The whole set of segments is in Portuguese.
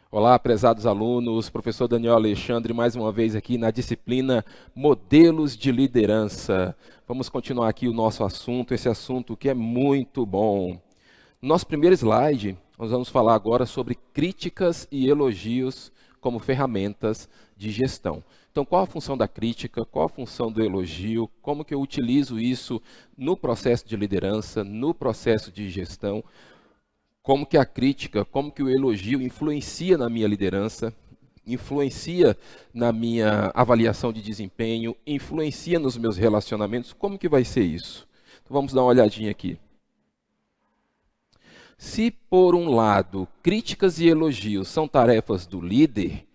Olá, prezados alunos, professor Daniel Alexandre, mais uma vez aqui na disciplina Modelos de Liderança. Vamos continuar aqui o nosso assunto, esse assunto que é muito bom. No nosso primeiro slide, nós vamos falar agora sobre críticas e elogios como ferramentas de gestão. Então, qual a função da crítica, qual a função do elogio, como que eu utilizo isso no processo de liderança, no processo de gestão, como que a crítica, como que o elogio influencia na minha liderança, influencia na minha avaliação de desempenho, influencia nos meus relacionamentos, como que vai ser isso? Então vamos dar uma olhadinha aqui. Se por um lado, críticas e elogios são tarefas do líder,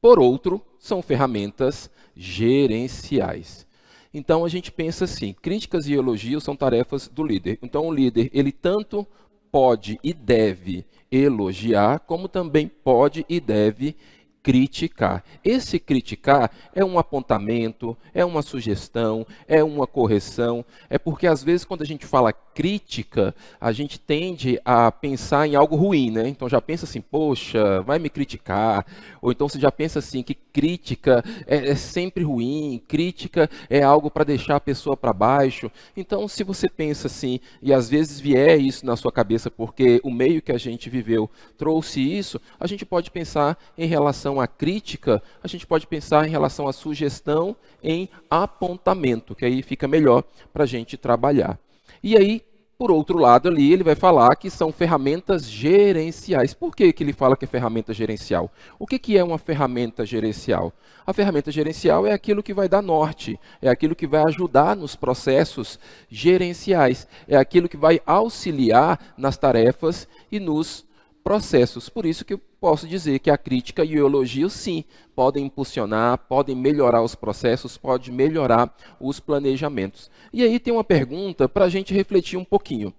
por outro, são ferramentas gerenciais. Então a gente pensa assim, críticas e elogios são tarefas do líder. Então o líder, ele tanto pode e deve elogiar, como também pode e deve criticar. Esse criticar é um apontamento, é uma sugestão, é uma correção. É porque às vezes quando a gente fala crítica, a gente tende a pensar em algo ruim, né? Então já pensa assim, poxa, vai me criticar. Ou então você já pensa assim, que crítica é sempre ruim, crítica é algo para deixar a pessoa para baixo. Então se você pensa assim, e às vezes vier isso na sua cabeça porque o meio que a gente viveu trouxe isso, a gente pode pensar em relação à crítica, a gente pode pensar em relação à sugestão, em apontamento, que aí fica melhor para a gente trabalhar. E aí, por outro lado ali, ele vai falar que são ferramentas gerenciais. Por que que ele fala que é ferramenta gerencial? O que que é uma ferramenta gerencial? A ferramenta gerencial é aquilo que vai dar norte, é aquilo que vai ajudar nos processos gerenciais, é aquilo que vai auxiliar nas tarefas e nos processos. Por isso que eu posso dizer que a crítica e o elogio, sim, podem impulsionar, podem melhorar os processos, podem melhorar os planejamentos. E aí tem uma pergunta para a gente refletir um pouquinho.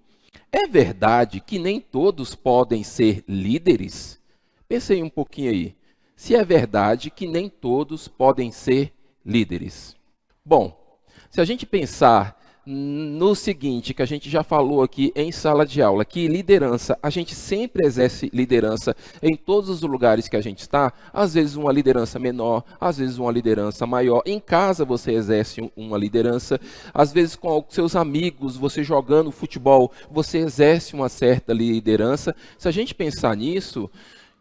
É verdade que nem todos podem ser líderes? Pensei um pouquinho aí. Se é verdade que nem todos podem ser líderes. Bom, se a gente pensar no seguinte, que a gente já falou aqui em sala de aula, que liderança, a gente sempre exerce liderança em todos os lugares que a gente está, às vezes uma liderança menor, às vezes uma liderança maior. Em casa você exerce uma liderança, às vezes com seus amigos, você jogando futebol, você exerce uma certa liderança. Se a gente pensar nisso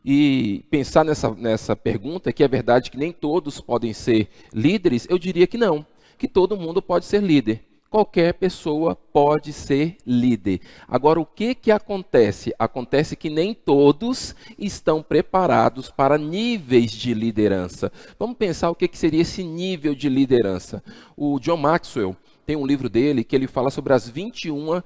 e pensar nessa pergunta, que é verdade que nem todos podem ser líderes, eu diria que não, que todo mundo pode ser líder. Qualquer pessoa pode ser líder. Agora, o que que acontece? Acontece que nem todos estão preparados para níveis de liderança. Vamos pensar o que que seria esse nível de liderança. O John Maxwell tem um livro dele que ele fala sobre as 21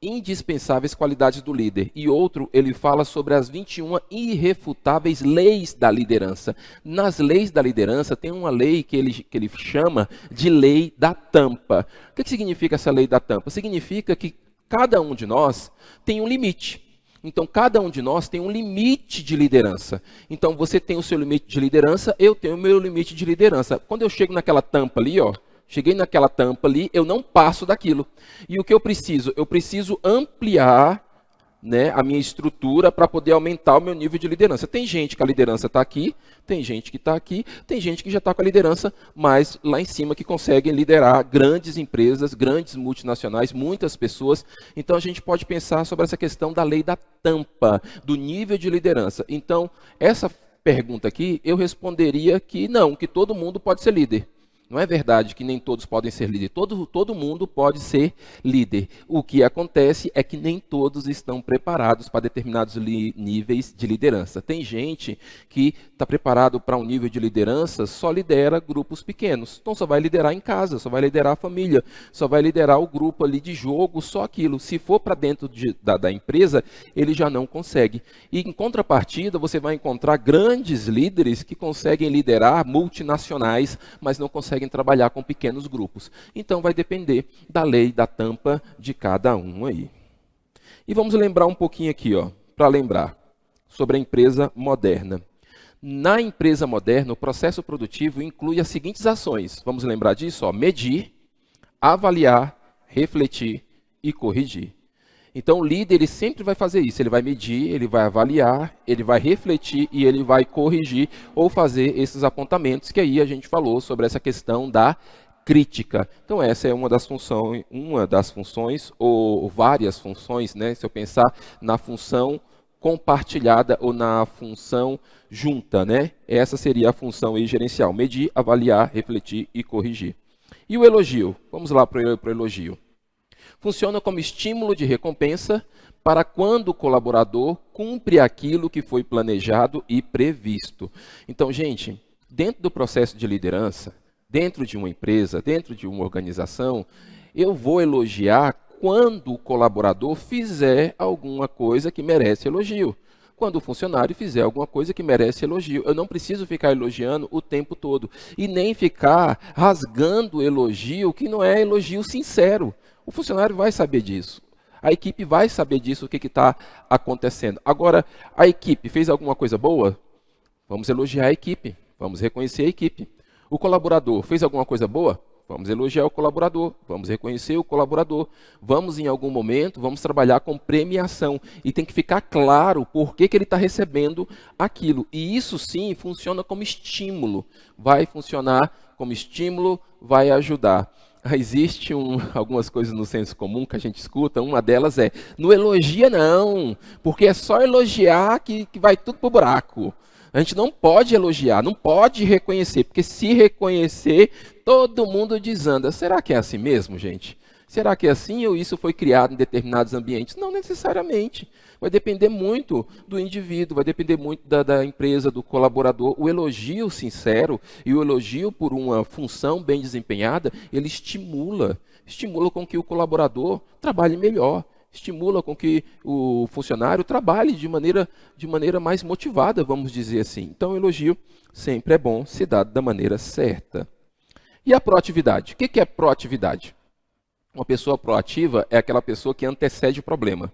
indispensáveis qualidades do líder. E outro, ele fala sobre as 21 irrefutáveis leis da liderança. Nas leis da liderança, tem uma lei que ele chama de lei da tampa. O que significa essa lei da tampa? Significa que cada um de nós tem um limite. Então, cada um de nós tem um limite de liderança. Então, você tem o seu limite de liderança, eu tenho o meu limite de liderança. Quando eu chego naquela tampa ali, ó, cheguei naquela tampa ali, eu não passo daquilo. E o que eu preciso? Eu preciso ampliar, né, a minha estrutura para poder aumentar o meu nível de liderança. Tem gente que a liderança está aqui, tem gente que está aqui, tem gente que já está com a liderança mais lá em cima, que conseguem liderar grandes empresas, grandes multinacionais, muitas pessoas. Então a gente pode pensar sobre essa questão da lei da tampa, do nível de liderança. Então, essa pergunta aqui, eu responderia que não, que todo mundo pode ser líder. Não é verdade que nem todos podem ser líder. Todo mundo pode ser líder. O que acontece é que nem todos estão preparados para determinados níveis de liderança. Tem gente que está preparado para um nível de liderança, só lidera grupos pequenos. Então só vai liderar em casa, só vai liderar a família, só vai liderar o grupo ali de jogo, só aquilo. Se for para dentro da empresa, ele já não consegue. E em contrapartida, você vai encontrar grandes líderes que conseguem liderar multinacionais, mas não conseguem trabalhar com pequenos grupos. Então vai depender da lei da tampa de cada um aí. E vamos lembrar um pouquinho aqui, ó, para lembrar sobre a empresa moderna. Na empresa moderna, o processo produtivo inclui as seguintes ações. Vamos lembrar disso, ó, medir, avaliar, refletir e corrigir. Então, o líder ele sempre vai fazer isso. Ele vai medir, ele vai avaliar, ele vai refletir e ele vai corrigir ou fazer esses apontamentos que aí a gente falou sobre essa questão da crítica. Então, essa é uma das funções ou várias funções, né? Se eu pensar na função compartilhada ou na função junta, né? Essa seria a função aí gerencial: medir, avaliar, refletir e corrigir. E o elogio? Vamos lá para o elogio. Funciona como estímulo de recompensa para quando o colaborador cumpre aquilo que foi planejado e previsto. Então, gente, dentro do processo de liderança, dentro de uma empresa, dentro de uma organização, eu vou elogiar quando o colaborador fizer alguma coisa que merece elogio. Quando o funcionário fizer alguma coisa que merece elogio. Eu não preciso ficar elogiando o tempo todo. E nem ficar rasgando elogio que não é elogio sincero. O funcionário vai saber disso. A equipe vai saber disso, o que está acontecendo. Agora, a equipe fez alguma coisa boa? Vamos elogiar a equipe. Vamos reconhecer a equipe. O colaborador fez alguma coisa boa? Vamos elogiar o colaborador, vamos reconhecer o colaborador, vamos em algum momento, vamos trabalhar com premiação. E tem que ficar claro por que ele está recebendo aquilo. E isso sim funciona como estímulo, vai funcionar como estímulo, vai ajudar. Existe algumas coisas no senso comum que a gente escuta, uma delas é, não elogia não, porque é só elogiar que vai tudo pro buraco. A gente não pode elogiar, não pode reconhecer, porque se reconhecer, todo mundo desanda. Será que é assim mesmo, gente? Será que é assim ou isso foi criado em determinados ambientes? Não necessariamente. Vai depender muito do indivíduo, vai depender muito da empresa, do colaborador. O elogio sincero e o elogio por uma função bem desempenhada, ele estimula com que o colaborador trabalhe melhor. Estimula com que o funcionário trabalhe de maneira mais motivada, vamos dizer assim. Então, o elogio sempre é bom se dado da maneira certa. E a proatividade? O que é proatividade? Uma pessoa proativa é aquela pessoa que antecede o problema.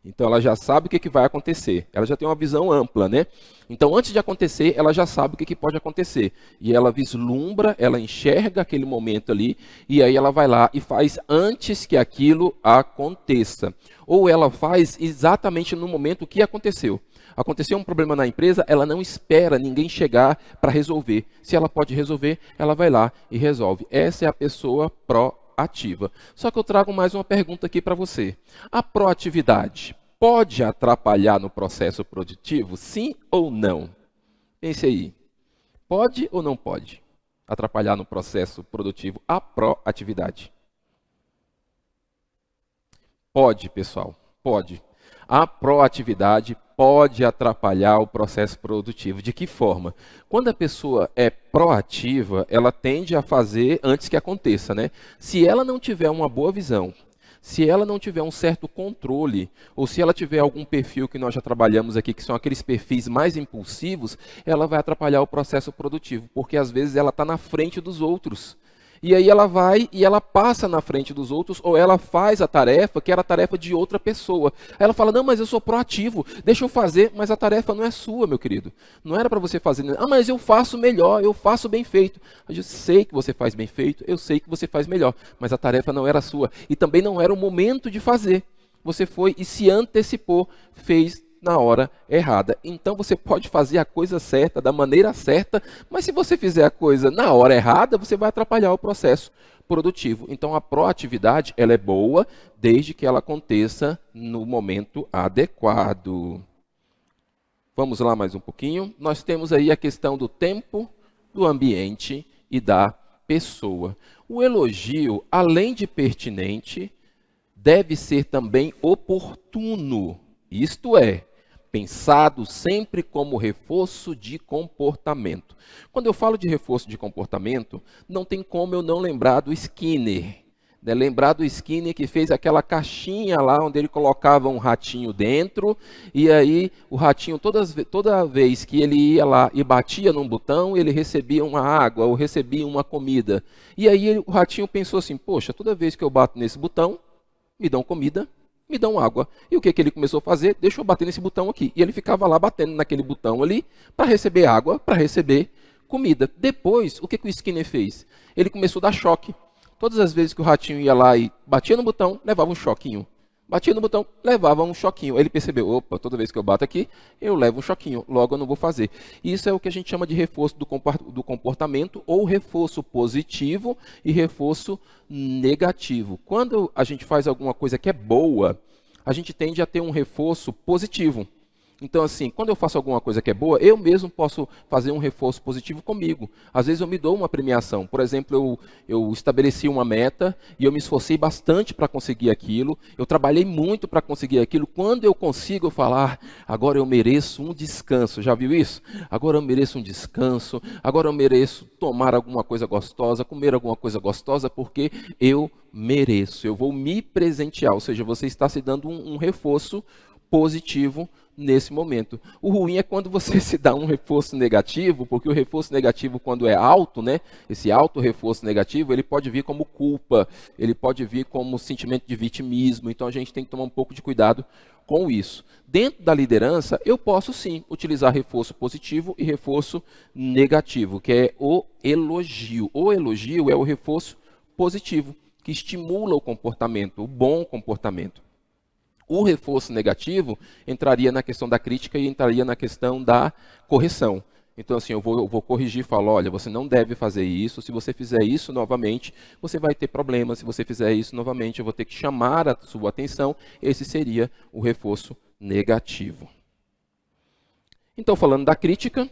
Então, ela já sabe o que vai acontecer. Ela já tem uma visão ampla, né? Então, antes de acontecer, ela já sabe o que pode acontecer. E ela vislumbra, ela enxerga aquele momento ali, e aí ela vai lá e faz antes que aquilo aconteça. Ou ela faz exatamente no momento que aconteceu. Aconteceu um problema na empresa, ela não espera ninguém chegar para resolver. Se ela pode resolver, ela vai lá e resolve. Essa é a pessoa proativa. Só que eu trago mais uma pergunta aqui para você. A proatividade pode atrapalhar no processo produtivo? Sim ou não? Pense aí. Pode ou não pode atrapalhar no processo produtivo a proatividade? Pode, pessoal. Pode. A proatividade pode atrapalhar o processo produtivo. De que forma? Quando a pessoa é proativa, ela tende a fazer antes que aconteça, né? Se ela não tiver uma boa visão, se ela não tiver um certo controle, ou se ela tiver algum perfil que nós já trabalhamos aqui, que são aqueles perfis mais impulsivos, ela vai atrapalhar o processo produtivo, porque às vezes ela está na frente dos outros. E aí ela vai e ela passa na frente dos outros, ou ela faz a tarefa, que era a tarefa de outra pessoa. Aí ela fala, não, mas eu sou proativo, deixa eu fazer, mas a tarefa não é sua, meu querido. Não era para você fazer. Ah, mas eu faço melhor, eu faço bem feito. Eu sei que você faz bem feito, eu sei que você faz melhor, mas a tarefa não era sua. E também não era o momento de fazer. Você foi e se antecipou, fez na hora errada. Então você pode fazer a coisa certa, da maneira certa, mas se você fizer a coisa na hora errada, você vai atrapalhar o processo produtivo. Então a proatividade, ela é boa, desde que ela aconteça no momento adequado. Vamos lá mais um pouquinho. Nós temos aí a questão do tempo, do ambiente e da pessoa. O elogio, além de pertinente, deve ser também oportuno. Isto é, pensado sempre como reforço de comportamento. Quando eu falo de reforço de comportamento, não tem como eu não lembrar do Skinner. Né? Lembrar do Skinner que fez aquela caixinha lá onde ele colocava um ratinho dentro, e aí o ratinho, toda vez que ele ia lá e batia num botão, ele recebia uma água ou recebia uma comida. E aí o ratinho pensou assim, poxa, toda vez que eu bato nesse botão, me dão comida, me dão água. E o que ele começou a fazer? Deixa eu bater nesse botão aqui. E ele ficava lá batendo naquele botão ali para receber água, para receber comida. Depois, o que o Skinner fez? Ele começou a dar choque. Todas as vezes que o ratinho ia lá e batia no botão, levava um choquinho. Batia no botão, levava um choquinho. Ele percebeu, opa, toda vez que eu bato aqui, eu levo um choquinho, logo eu não vou fazer. Isso é o que a gente chama de reforço do comportamento, ou reforço positivo e reforço negativo. Quando a gente faz alguma coisa que é boa, a gente tende a ter um reforço positivo. Então, assim, quando eu faço alguma coisa que é boa, eu mesmo posso fazer um reforço positivo comigo. Às vezes eu me dou uma premiação. Por exemplo, eu estabeleci uma meta e eu me esforcei bastante para conseguir aquilo. Eu trabalhei muito para conseguir aquilo. Quando eu consigo falar, agora eu mereço um descanso. Já viu isso? Agora eu mereço um descanso. Agora eu mereço tomar alguma coisa gostosa, comer alguma coisa gostosa, porque eu mereço. Eu vou me presentear. Ou seja, você está se dando um reforço positivo nesse momento. O ruim é quando você se dá um reforço negativo, porque o reforço negativo, quando é alto, né, esse alto reforço negativo, ele pode vir como culpa, ele pode vir como sentimento de vitimismo, então a gente tem que tomar um pouco de cuidado com isso. Dentro da liderança, eu posso sim utilizar reforço positivo e reforço negativo, que é o elogio. O elogio é o reforço positivo, que estimula o comportamento, o bom comportamento. O reforço negativo entraria na questão da crítica e entraria na questão da correção. Então, assim, eu vou corrigir e falo, olha, você não deve fazer isso, se você fizer isso novamente, você vai ter problemas, se você fizer isso novamente, eu vou ter que chamar a sua atenção, esse seria o reforço negativo. Então, falando da crítica,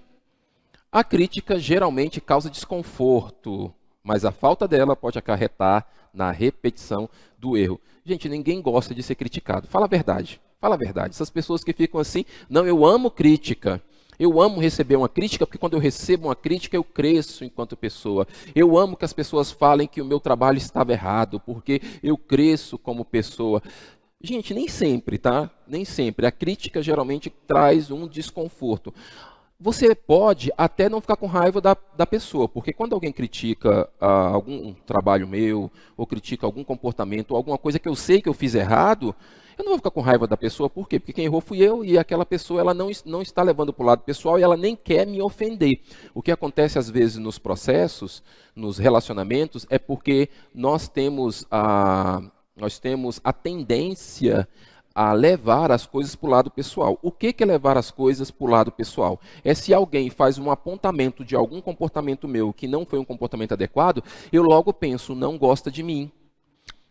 a crítica geralmente causa desconforto, mas a falta dela pode acarretar na repetição do erro. Gente, ninguém gosta de ser criticado. Fala a verdade. Fala a verdade. Essas pessoas que ficam assim, não, eu amo crítica. Eu amo receber uma crítica, porque quando eu recebo uma crítica, eu cresço enquanto pessoa. Eu amo que as pessoas falem que o meu trabalho estava errado, porque eu cresço como pessoa. Gente, nem sempre, tá? Nem sempre. A crítica geralmente traz um desconforto. Você pode até não ficar com raiva da pessoa, porque quando alguém critica algum trabalho meu, ou critica algum comportamento, ou alguma coisa que eu sei que eu fiz errado, eu não vou ficar com raiva da pessoa, por quê? Porque quem errou fui eu, e aquela pessoa ela não está levando para o lado pessoal, e ela nem quer me ofender. O que acontece às vezes nos processos, nos relacionamentos, é porque nós temos a tendência a levar as coisas para o lado pessoal. O que é levar as coisas para o lado pessoal? É se alguém faz um apontamento de algum comportamento meu que não foi um comportamento adequado, eu logo penso, não gosta de mim,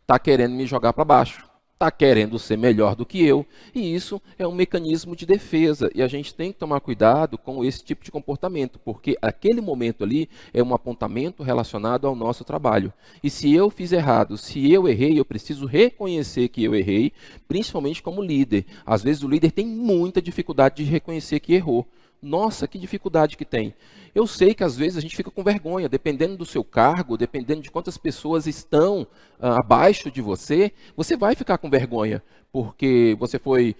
está querendo me jogar para baixo, está querendo ser melhor do que eu, e isso é um mecanismo de defesa, e a gente tem que tomar cuidado com esse tipo de comportamento, porque aquele momento ali é um apontamento relacionado ao nosso trabalho. E se eu fiz errado, se eu errei, eu preciso reconhecer que eu errei, principalmente como líder. Às vezes o líder tem muita dificuldade de reconhecer que errou. Nossa, que dificuldade que tem. Eu sei que às vezes a gente fica com vergonha, dependendo do seu cargo, dependendo de quantas pessoas estão abaixo de você, você vai ficar com vergonha, porque você foi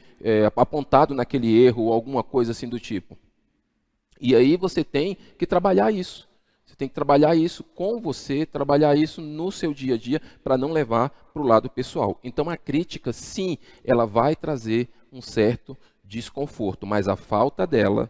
apontado naquele erro ou alguma coisa assim do tipo. E aí você tem que trabalhar isso. Você tem que trabalhar isso com você, trabalhar isso no seu dia a dia, para não levar para o lado pessoal. Então a crítica, sim, ela vai trazer um certo desconforto, mas a falta dela,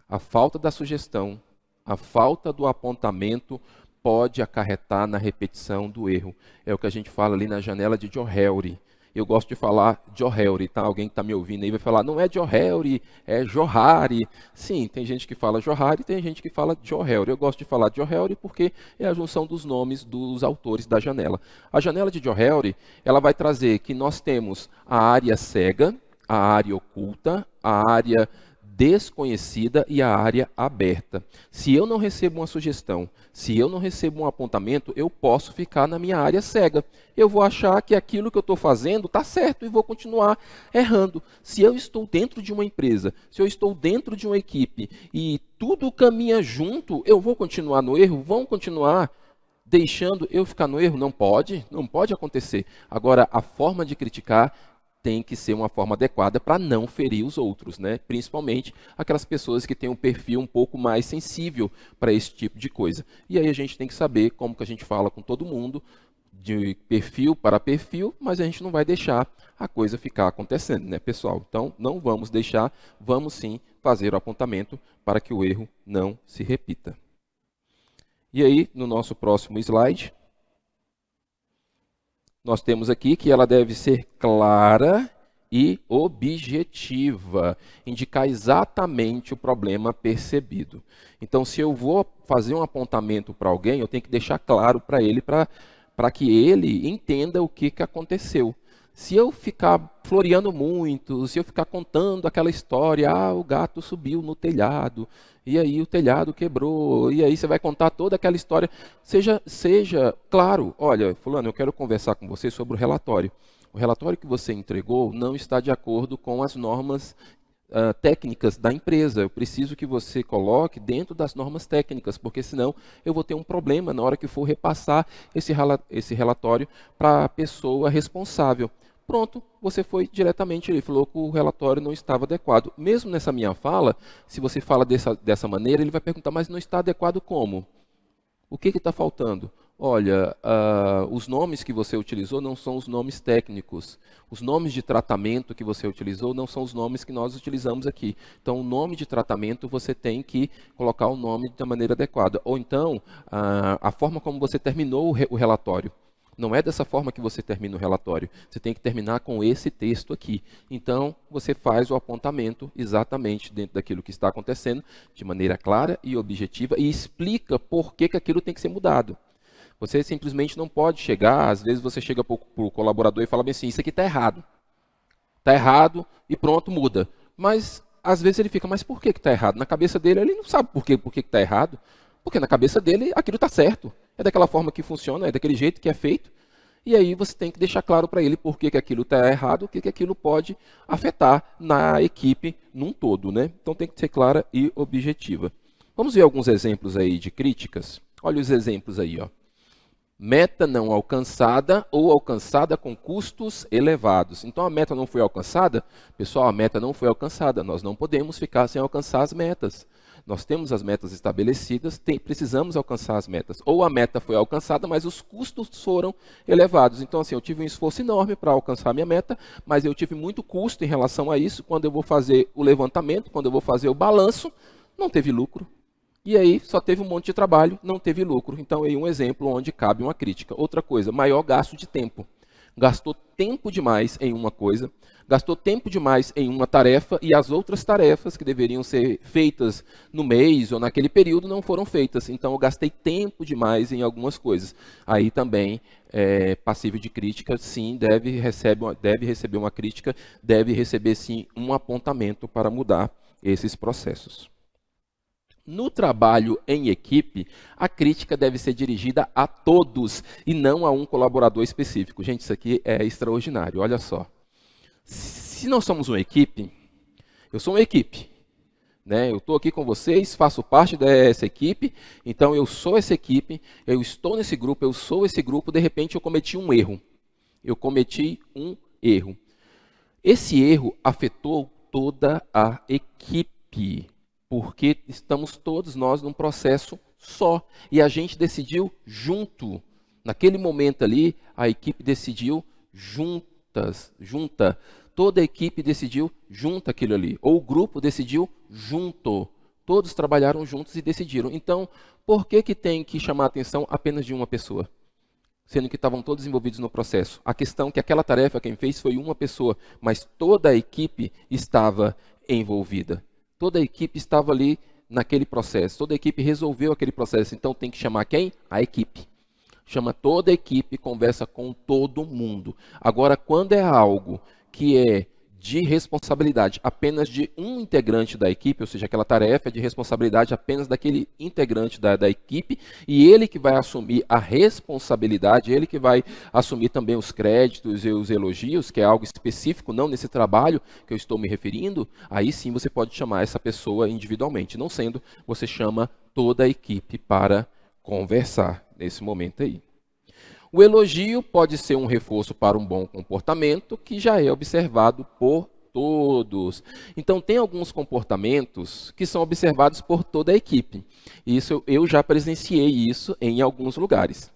a falta da sugestão, a falta do apontamento pode acarretar na repetição do erro. É o que a gente fala ali na janela de Johari. Eu gosto de falar Johari, tá? Alguém que está me ouvindo aí vai falar, não é Johari, é Johari. Sim, tem gente que fala Johari, tem gente que fala Johari. Eu gosto de falar Johari porque é a junção dos nomes dos autores da janela. A janela de Johari, ela vai trazer que nós temos a área cega, a área oculta, a área desconhecida e a área aberta. Se eu não recebo uma sugestão, se eu não recebo um apontamento, eu posso ficar na minha área cega. Eu vou achar que aquilo que eu estou fazendo está certo e vou continuar errando. Se eu estou dentro de uma empresa, se eu estou dentro de uma equipe e tudo caminha junto, eu vou continuar no erro? Vão continuar deixando eu ficar no erro? Não pode, não pode acontecer. Agora, a forma de criticar tem que ser uma forma adequada para não ferir os outros, né? Principalmente aquelas pessoas que têm um perfil um pouco mais sensível para esse tipo de coisa. E aí a gente tem que saber como que a gente fala com todo mundo, de perfil para perfil, mas a gente não vai deixar a coisa ficar acontecendo, né, pessoal? Então, não vamos deixar, vamos sim fazer o apontamento para que o erro não se repita. E aí, no nosso próximo slide, nós temos aqui que ela deve ser clara e objetiva, indicar exatamente o problema percebido. Então, se eu vou fazer um apontamento para alguém, eu tenho que deixar claro para ele, para que ele entenda o que aconteceu. Se eu ficar floreando muito, se eu ficar contando aquela história, o gato subiu no telhado, e aí o telhado quebrou, e aí você vai contar toda aquela história, seja claro, olha, fulano, eu quero conversar com você sobre o relatório. O relatório que você entregou não está de acordo com as normas técnicas da empresa. Eu preciso que você coloque dentro das normas técnicas, porque senão eu vou ter um problema na hora que for repassar esse relatório para a pessoa responsável. Pronto, você foi diretamente, ele falou que o relatório não estava adequado. Mesmo nessa minha fala, se você fala dessa maneira, ele vai perguntar, mas não está adequado como? O que está faltando? Olha, os nomes que você utilizou não são os nomes técnicos. Os nomes de tratamento que você utilizou não são os nomes que nós utilizamos aqui. Então, o nome de tratamento você tem que colocar o nome da maneira adequada. Ou então, a forma como você terminou o relatório. Não é dessa forma que você termina o relatório. Você tem que terminar com esse texto aqui. Então, você faz o apontamento exatamente dentro daquilo que está acontecendo, de maneira clara e objetiva, e explica por que aquilo tem que ser mudado. Você simplesmente não pode chegar, às vezes você chega para o colaborador e fala bem assim, isso aqui está errado. Está errado e pronto, muda. Mas, às vezes ele fica, mas por que está errado? Na cabeça dele, ele não sabe por que está errado. Porque na cabeça dele, aquilo está certo. É daquela forma que funciona, é daquele jeito que é feito. E aí você tem que deixar claro para ele por que aquilo está errado, o que aquilo pode afetar na equipe num todo, né? Então tem que ser clara e objetiva. Vamos ver alguns exemplos aí de críticas. Olha os exemplos aí, ó. Meta não alcançada ou alcançada com custos elevados. Então a meta não foi alcançada? Pessoal, a meta não foi alcançada. Nós não podemos ficar sem alcançar as metas. Nós temos as metas estabelecidas, precisamos alcançar as metas. Ou a meta foi alcançada, mas os custos foram elevados. Então, assim, eu tive um esforço enorme para alcançar a minha meta, mas eu tive muito custo em relação a isso. Quando eu vou fazer o levantamento, quando eu vou fazer o balanço, não teve lucro. E aí, só teve um monte de trabalho, não teve lucro. Então, aí um exemplo onde cabe uma crítica. Outra coisa, maior gasto de tempo. Gastou tempo demais em uma coisa, gastou tempo demais em uma tarefa e as outras tarefas que deveriam ser feitas no mês ou naquele período não foram feitas. Então, eu gastei tempo demais em algumas coisas. Aí também é passível de crítica, sim, deve receber uma crítica, deve receber, sim, um apontamento para mudar esses processos. No trabalho em equipe, a crítica deve ser dirigida a todos e não a um colaborador específico. Gente, isso aqui é extraordinário, olha só. Se nós somos uma equipe, eu sou uma equipe, né? Eu estou aqui com vocês, faço parte dessa equipe, então eu sou essa equipe, eu estou nesse grupo, eu sou esse grupo, de repente eu cometi um erro. Eu cometi um erro. Esse erro afetou toda a equipe. Porque estamos todos nós num processo só. E a gente decidiu junto. Naquele momento ali, a equipe decidiu junta. Toda a equipe decidiu junto aquilo ali. Ou o grupo decidiu junto. Todos trabalharam juntos e decidiram. Então, por que tem que chamar a atenção apenas de uma pessoa? Sendo que estavam todos envolvidos no processo. A questão é que aquela tarefa quem fez foi uma pessoa, mas toda a equipe estava envolvida. Toda a equipe estava ali naquele processo. Toda a equipe resolveu aquele processo. Então tem que chamar quem? A equipe. Chama toda a equipe, conversa com todo mundo. Agora, quando é algo que é de responsabilidade apenas de um integrante da equipe, ou seja, aquela tarefa é de responsabilidade apenas daquele integrante da equipe, e ele que vai assumir a responsabilidade, ele que vai assumir também os créditos e os elogios, que é algo específico, não nesse trabalho que eu estou me referindo, aí sim você pode chamar essa pessoa individualmente. Não sendo, você chama toda a equipe para conversar nesse momento aí. O elogio pode ser um reforço para um bom comportamento que já é observado por todos. Então, tem alguns comportamentos que são observados por toda a equipe. Isso eu já presenciei isso em alguns lugares.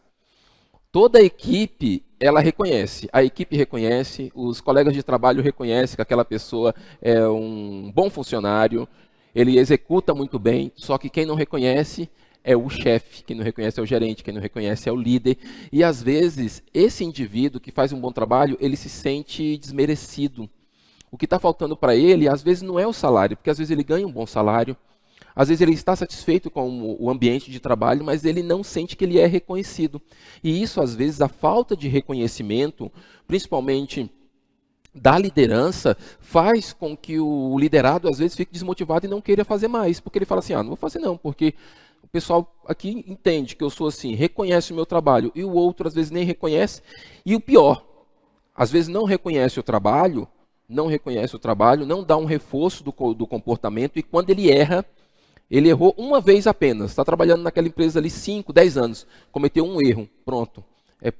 Toda a equipe, ela reconhece. A equipe reconhece, os colegas de trabalho reconhecem que aquela pessoa é um bom funcionário, ele executa muito bem, só que quem não reconhece é o chefe, quem não reconhece é o gerente, quem não reconhece é o líder. E às vezes, esse indivíduo que faz um bom trabalho, ele se sente desmerecido. O que está faltando para ele, às vezes, não é o salário, porque às vezes ele ganha um bom salário, às vezes ele está satisfeito com o ambiente de trabalho, mas ele não sente que ele é reconhecido. E isso, às vezes, a falta de reconhecimento, principalmente da liderança, faz com que o liderado, às vezes, fique desmotivado e não queira fazer mais. Porque ele fala assim, não vou fazer não, porque o pessoal aqui entende que eu sou assim, reconhece o meu trabalho, e o outro, às vezes, nem reconhece. E o pior, às vezes não reconhece o trabalho, não dá um reforço do comportamento, e quando ele erra, ele errou uma vez apenas, está trabalhando naquela empresa ali 5, 10 anos, cometeu um erro, pronto.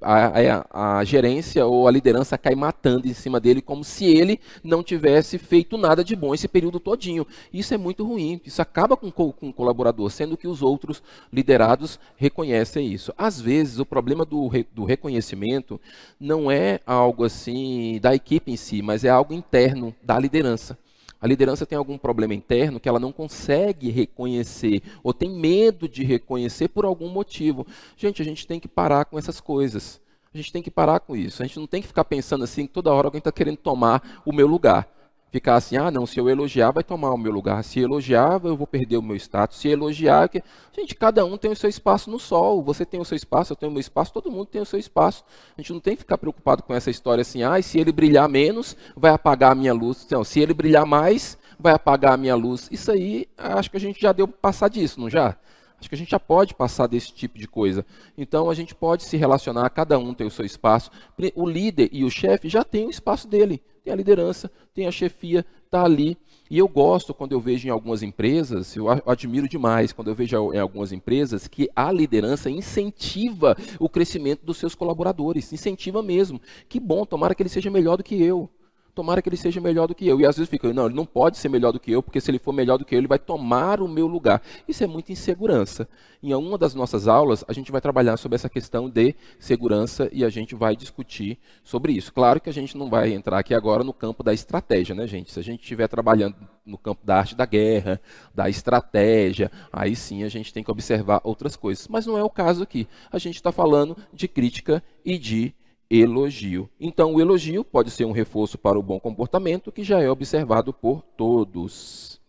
A gerência ou a liderança cai matando em cima dele como se ele não tivesse feito nada de bom esse período todinho. Isso é muito ruim, isso acaba com o colaborador, sendo que os outros liderados reconhecem isso. Às vezes, o problema do reconhecimento não é algo assim da equipe em si, mas é algo interno da liderança. A liderança tem algum problema interno que ela não consegue reconhecer ou tem medo de reconhecer por algum motivo. Gente, a gente tem que parar com essas coisas. A gente tem que parar com isso. A gente não tem que ficar pensando assim, que toda hora alguém está querendo tomar o meu lugar. Ficar assim, não, se eu elogiar vai tomar o meu lugar. Se elogiar, eu vou perder o meu status. Se elogiar... Gente, cada um tem o seu espaço no sol. Você tem o seu espaço, eu tenho o meu espaço, todo mundo tem o seu espaço. A gente não tem que ficar preocupado com essa história assim, se ele brilhar menos, vai apagar a minha luz. Não, se ele brilhar mais, vai apagar a minha luz. Isso aí, acho que a gente já deu para passar disso, não já? Acho que a gente já pode passar desse tipo de coisa. Então, a gente pode se relacionar, cada um tem o seu espaço. O líder e o chefe já têm o espaço dele. Tem a liderança, tem a chefia, está ali. E eu gosto quando eu vejo em algumas empresas, eu admiro demais quando eu vejo em algumas empresas que a liderança incentiva o crescimento dos seus colaboradores. Incentiva mesmo. Que bom, tomara que ele seja melhor do que eu. Tomara que ele seja melhor do que eu. E às vezes fica, não, ele não pode ser melhor do que eu, porque se ele for melhor do que eu, ele vai tomar o meu lugar. Isso é muita insegurança. Em uma das nossas aulas, a gente vai trabalhar sobre essa questão de segurança e a gente vai discutir sobre isso. Claro que a gente não vai entrar aqui agora no campo da estratégia, né, gente? Se a gente estiver trabalhando no campo da arte da guerra, da estratégia, aí sim a gente tem que observar outras coisas. Mas não é o caso aqui. A gente está falando de crítica e de elogio. Então, o elogio pode ser um reforço para o bom comportamento que já é observado por todos.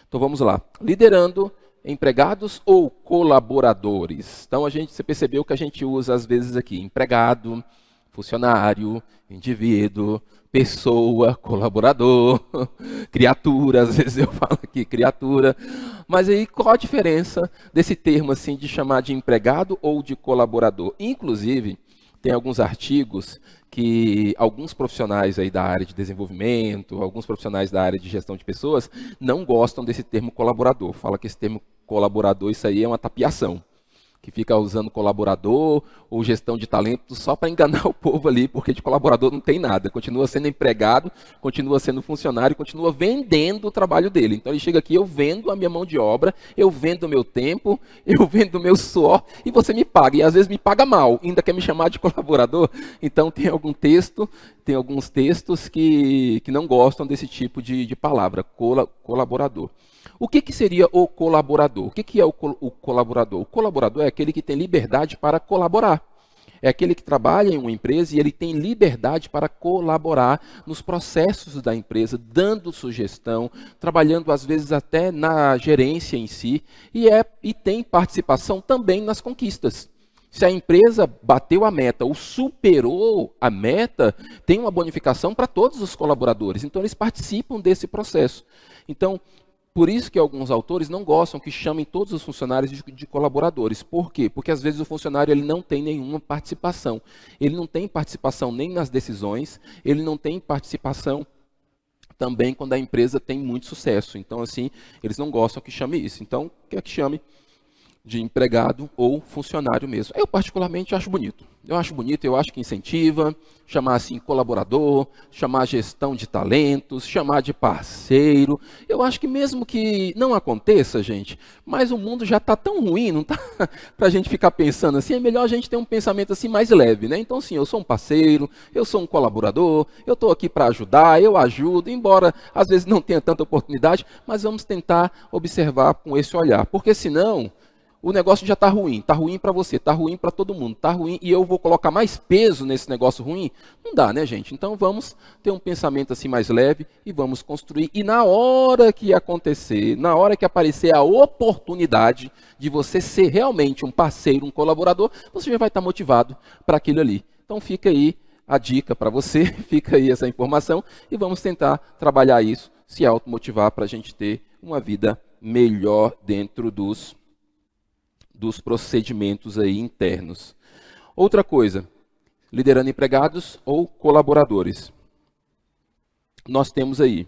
Então, vamos lá. Liderando empregados ou colaboradores? Então, você percebeu que a gente usa às vezes aqui empregado, funcionário, indivíduo, pessoa, colaborador, criatura, às vezes eu falo aqui criatura. Mas aí qual a diferença desse termo assim de chamar de empregado ou de colaborador? Inclusive, tem alguns artigos que alguns profissionais aí da área de desenvolvimento, alguns profissionais da área de gestão de pessoas, não gostam desse termo colaborador. Fala que esse termo colaborador, isso aí é uma tapiação. Que fica usando colaborador ou gestão de talento só para enganar o povo ali, porque de colaborador não tem nada. Continua sendo empregado, continua sendo funcionário, continua vendendo o trabalho dele. Então ele chega aqui, eu vendo a minha mão de obra, eu vendo o meu tempo, eu vendo o meu suor e você me paga. E às vezes me paga mal, ainda quer me chamar de colaborador. Então tem alguns textos que não gostam desse tipo de palavra, colaborador. O que seria o colaborador? O que é o colaborador? O colaborador é aquele que tem liberdade para colaborar. É aquele que trabalha em uma empresa e ele tem liberdade para colaborar nos processos da empresa, dando sugestão, trabalhando às vezes até na gerência em si, e tem participação também nas conquistas. Se a empresa bateu a meta ou superou a meta, tem uma bonificação para todos os colaboradores. Então, eles participam desse processo. Então, por isso que alguns autores não gostam que chamem todos os funcionários de colaboradores. Por quê? Porque às vezes o funcionário ele não tem nenhuma participação. Ele não tem participação nem nas decisões, ele não tem participação também quando a empresa tem muito sucesso. Então, assim, eles não gostam que chame isso. Então, quer que chame de empregado ou funcionário mesmo. Eu particularmente acho bonito. Eu acho que incentiva, chamar assim colaborador, chamar gestão de talentos, chamar de parceiro. Eu acho que mesmo que não aconteça, gente, mas o mundo já está tão ruim, não está para a gente ficar pensando assim, é melhor a gente ter um pensamento assim mais leve, né? Então, sim, eu sou um parceiro, eu sou um colaborador, eu estou aqui para ajudar, eu ajudo, embora às vezes não tenha tanta oportunidade, mas vamos tentar observar com esse olhar, porque senão O negócio já está ruim para você, está ruim para todo mundo, está ruim e eu vou colocar mais peso nesse negócio ruim? Não dá, né, gente? Então vamos ter um pensamento assim mais leve e vamos construir. E na hora que acontecer, na hora que aparecer a oportunidade de você ser realmente um parceiro, um colaborador, você já vai estar motivado para aquilo ali. Então fica aí a dica para você, fica aí essa informação e vamos tentar trabalhar isso, se automotivar para a gente ter uma vida melhor dentro dos procedimentos aí internos. Outra coisa, liderando empregados ou colaboradores. Nós temos aí,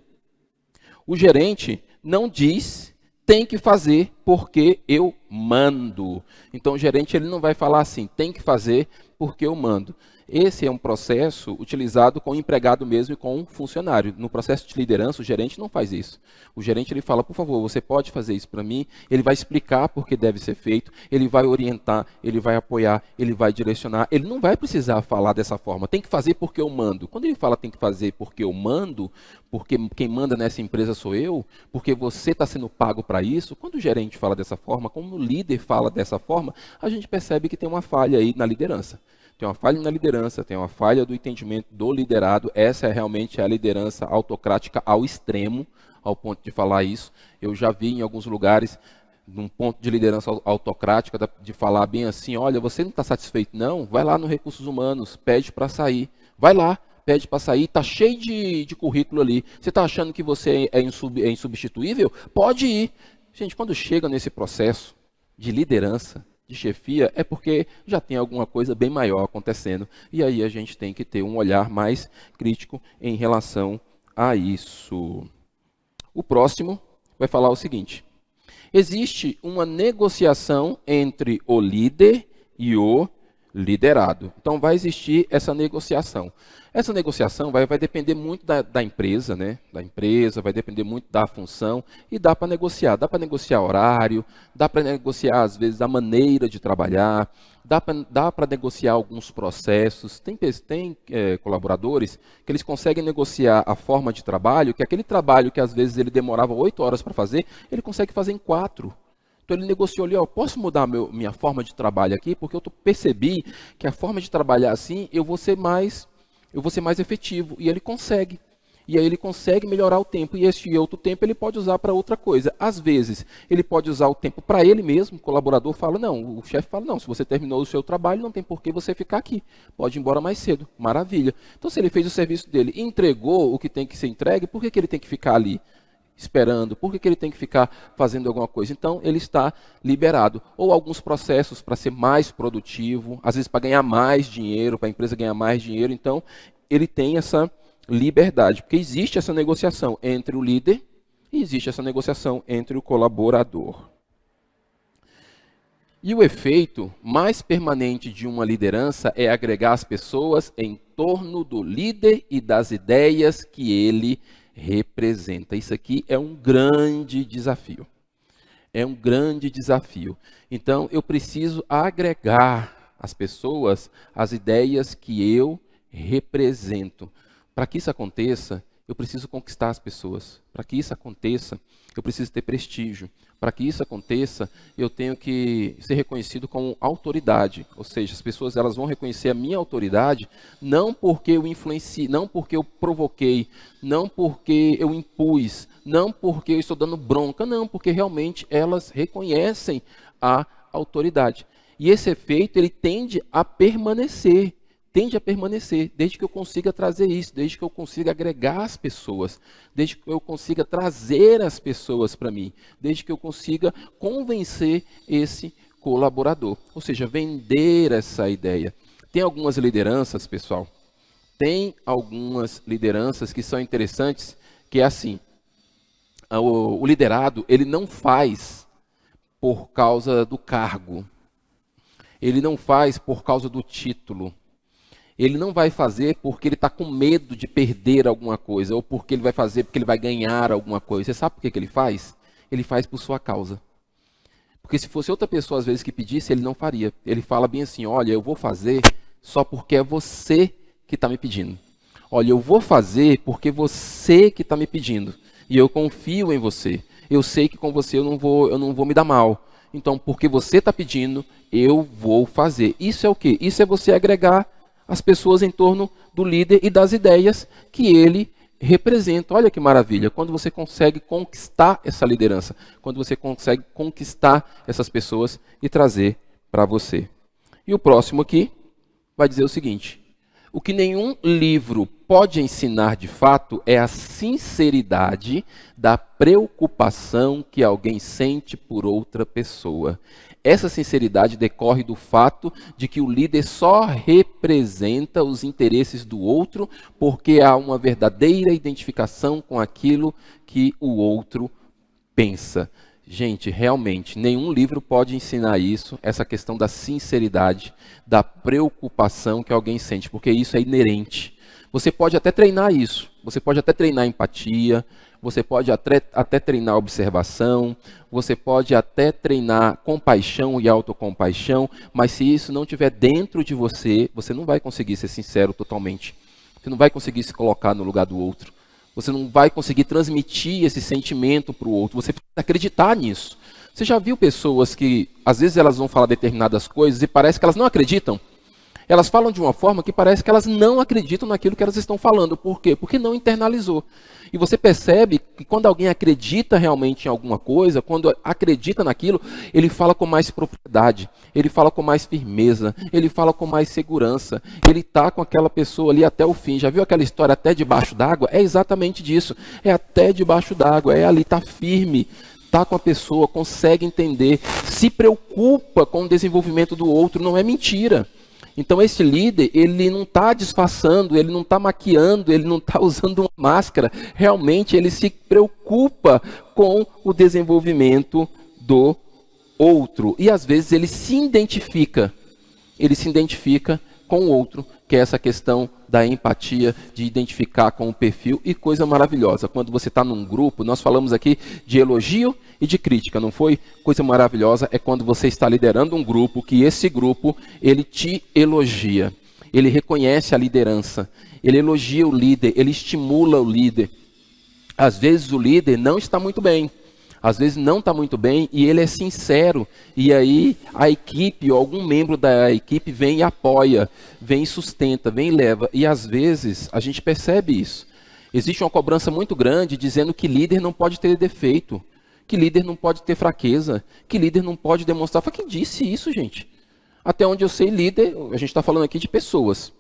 o gerente não diz tem que fazer porque eu mando. Então o gerente ele não vai falar assim, tem que fazer porque eu mando. Esse é um processo utilizado com o empregado mesmo e com o funcionário. No processo de liderança, o gerente não faz isso. O gerente ele fala, por favor, você pode fazer isso para mim? Ele vai explicar por que deve ser feito, ele vai orientar, ele vai apoiar, ele vai direcionar. Ele não vai precisar falar dessa forma, tem que fazer porque eu mando. Quando ele fala tem que fazer porque eu mando, porque quem manda nessa empresa sou eu, porque você está sendo pago para isso, quando o gerente fala dessa forma, como o líder fala dessa forma, a gente percebe que tem uma falha aí na liderança. Tem uma falha na liderança, tem uma falha do entendimento do liderado. Essa é realmente a liderança autocrática ao extremo, ao ponto de falar isso. Eu já vi em alguns lugares, num ponto de liderança autocrática, de falar bem assim, olha, você não está satisfeito não? Vai lá no Recursos Humanos, pede para sair. Vai lá, pede para sair, está cheio de currículo ali. Você está achando que você é insubstituível? Pode ir. Gente, quando chega nesse processo de liderança, de chefia, é porque já tem alguma coisa bem maior acontecendo. E aí a gente tem que ter um olhar mais crítico em relação a isso. O próximo vai falar o seguinte. Existe uma negociação entre o líder e o liderado. Então vai existir essa negociação. Essa negociação vai depender muito da empresa, né? Da empresa, vai depender muito da função e dá para negociar. Dá para negociar horário, dá para negociar às vezes a maneira de trabalhar, dá para negociar alguns processos. Tem colaboradores que eles conseguem negociar a forma de trabalho, que aquele trabalho que às vezes ele demorava 8 horas para fazer, ele consegue fazer em 4. Então ele negociou ali, posso mudar minha forma de trabalho aqui, porque eu percebi que a forma de trabalhar assim, eu vou ser mais efetivo. E ele consegue. E aí ele consegue melhorar o tempo. E esse outro tempo ele pode usar para outra coisa. Às vezes, ele pode usar o tempo para ele mesmo. O colaborador fala, não. O chefe fala, não. Se você terminou o seu trabalho, não tem por que você ficar aqui. Pode ir embora mais cedo. Maravilha. Então, se ele fez o serviço dele e entregou o que tem que ser entregue, por que ele tem que ficar ali esperando? Por que ele tem que ficar fazendo alguma coisa? Então, ele está liberado. Ou alguns processos para ser mais produtivo, às vezes para ganhar mais dinheiro, para a empresa ganhar mais dinheiro. Então, ele tem essa liberdade, porque existe essa negociação entre o líder e existe essa negociação entre o colaborador. E o efeito mais permanente de uma liderança é agregar as pessoas em torno do líder e das ideias que ele representa. Isso aqui é um grande desafio. É um grande desafio. Então, eu preciso agregar as pessoas às ideias que eu represento. Para que isso aconteça, eu preciso conquistar as pessoas. Para que isso aconteça, eu preciso ter prestígio. Para que isso aconteça, eu tenho que ser reconhecido como autoridade. Ou seja, as pessoas elas vão reconhecer a minha autoridade não porque eu influenciei, não porque eu provoquei, não porque eu impus, não porque eu estou dando bronca, não, porque realmente elas reconhecem a autoridade. E esse efeito ele tende a permanecer, desde que eu consiga trazer isso, desde que eu consiga agregar as pessoas, desde que eu consiga trazer as pessoas para mim, desde que eu consiga convencer esse colaborador, ou seja, vender essa ideia. Tem algumas lideranças, pessoal, tem algumas lideranças que são interessantes, que é assim, o liderado, ele não faz por causa do cargo, ele não faz por causa do título, ele não vai fazer porque ele está com medo de perder alguma coisa, ou porque ele vai fazer porque ele vai ganhar alguma coisa. Você sabe por que ele faz? Ele faz por sua causa. Porque se fosse outra pessoa, às vezes, que pedisse, ele não faria. Ele fala bem assim, olha, eu vou fazer só porque é você que está me pedindo. Olha, eu vou fazer porque você que está me pedindo. E eu confio em você. eu sei que com você eu não vou me dar mal. Então, porque você está pedindo, eu vou fazer. Isso é o quê? Isso é você agregar as pessoas em torno do líder e das ideias que ele representa. Olha que maravilha, quando você consegue conquistar essa liderança, quando você consegue conquistar essas pessoas e trazer para você. E o próximo aqui vai dizer o seguinte: o que nenhum livro pode ensinar de fato é a sinceridade da preocupação que alguém sente por outra pessoa. Essa sinceridade decorre do fato de que o líder só representa os interesses do outro porque há uma verdadeira identificação com aquilo que o outro pensa. Gente, realmente, nenhum livro pode ensinar isso, essa questão da sinceridade, da preocupação que alguém sente, porque isso é inerente. Você pode até treinar isso, você pode até treinar empatia, você pode até treinar observação, você pode até treinar compaixão e autocompaixão, mas se isso não estiver dentro de você, você não vai conseguir ser sincero totalmente. Você não vai conseguir se colocar no lugar do outro. Você não vai conseguir transmitir esse sentimento para o outro. Você precisa acreditar nisso. Você já viu pessoas que, às vezes, elas vão falar determinadas coisas e parece que elas não acreditam? Elas falam de uma forma que parece que elas não acreditam naquilo que elas estão falando. Por quê? Porque não internalizou. E você percebe que quando alguém acredita realmente em alguma coisa, quando acredita naquilo, ele fala com mais propriedade, ele fala com mais firmeza, ele fala com mais segurança, ele está com aquela pessoa ali até o fim. Já viu aquela história até debaixo d'água? É exatamente disso, é até debaixo d'água, é ali, está firme, está com a pessoa, consegue entender, se preocupa com o desenvolvimento do outro, não é mentira. Então esse líder, ele não está disfarçando, ele não está maquiando, ele não está usando uma máscara. Realmente ele se preocupa com o desenvolvimento do outro. E às vezes ele se identifica com o outro, que é essa questão da empatia, de identificar com o perfil. E coisa maravilhosa, quando você está num grupo, nós falamos aqui de elogio e de crítica, não foi? Coisa maravilhosa é quando você está liderando um grupo, que esse grupo, ele te elogia, ele reconhece a liderança, ele elogia o líder, ele estimula o líder. Às vezes o líder não está muito bem, às vezes não está muito bem e ele é sincero. E aí a equipe ou algum membro da equipe vem e apoia, vem e sustenta, vem e leva. E às vezes a gente percebe isso. Existe uma cobrança muito grande dizendo que líder não pode ter defeito, que líder não pode ter fraqueza, que líder não pode demonstrar. Quem disse isso, gente? Até onde eu sei, líder, a gente está falando aqui de pessoas.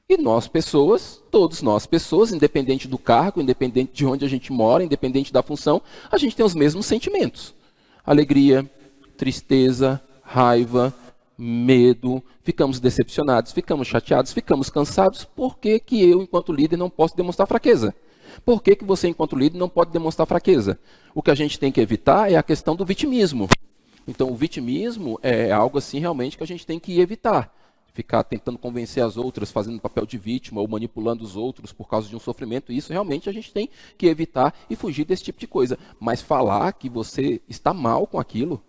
E nós, pessoas, todos nós, pessoas, independente do cargo, independente de onde a gente mora, independente da função, a gente tem os mesmos sentimentos. Alegria, tristeza, raiva, medo, ficamos decepcionados, ficamos chateados, ficamos cansados. Por que que eu, enquanto líder, não posso demonstrar fraqueza? Por que que você, enquanto líder, não pode demonstrar fraqueza? O que a gente tem que evitar é a questão do vitimismo. Então, o vitimismo é algo assim realmente que a gente tem que evitar. Ficar tentando convencer as outras, fazendo papel de vítima ou manipulando os outros por causa de um sofrimento, isso realmente a gente tem que evitar e fugir desse tipo de coisa. Mas falar que você está mal com aquilo,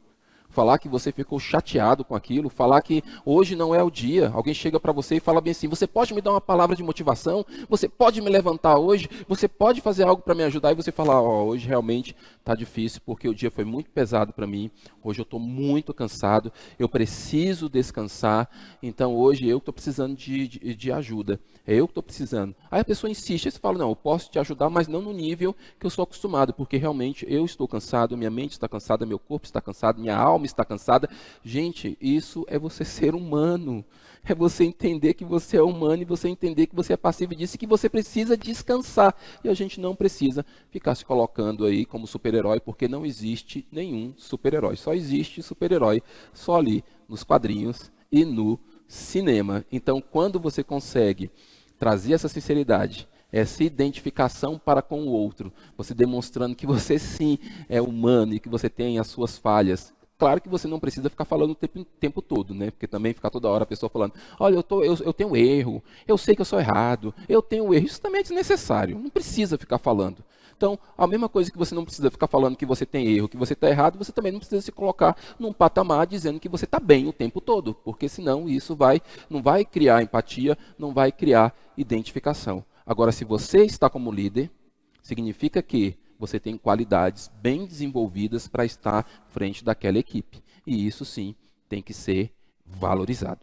falar que você ficou chateado com aquilo, falar que hoje não é o dia, alguém chega para você e fala bem assim, você pode me dar uma palavra de motivação? Você pode me levantar hoje? Você pode fazer algo para me ajudar? E você fala, hoje realmente está difícil porque o dia foi muito pesado para mim, hoje eu estou muito cansado, eu preciso descansar, então hoje eu estou precisando de ajuda, é eu que estou precisando. Aí a pessoa insiste, aí você fala, não, eu posso te ajudar, mas não no nível que eu sou acostumado, porque realmente eu estou cansado, minha mente está cansada, meu corpo está cansado, minha alma está cansada. Gente, isso é você ser humano, é você entender que você é humano e você entender que você é passivo disso e que você precisa descansar. E a gente não precisa ficar se colocando aí como super-herói, porque não existe nenhum super-herói. Só existe super-herói só ali nos quadrinhos e no cinema. Então, quando você consegue trazer essa sinceridade, essa identificação para com o outro, você demonstrando que você sim é humano e que você tem as suas falhas. Claro que você não precisa ficar falando o tempo todo, né? Porque também ficar toda hora a pessoa falando, olha, eu tenho erro, eu sei que eu sou errado, eu tenho erro. Isso também é desnecessário, não precisa ficar falando. Então, a mesma coisa que você não precisa ficar falando que você tem erro, que você está errado, você também não precisa se colocar num patamar dizendo que você está bem o tempo todo, porque senão isso não vai criar empatia, não vai criar identificação. Agora, se você está como líder, significa que você tem qualidades bem desenvolvidas para estar à frente daquela equipe. E isso sim tem que ser valorizado.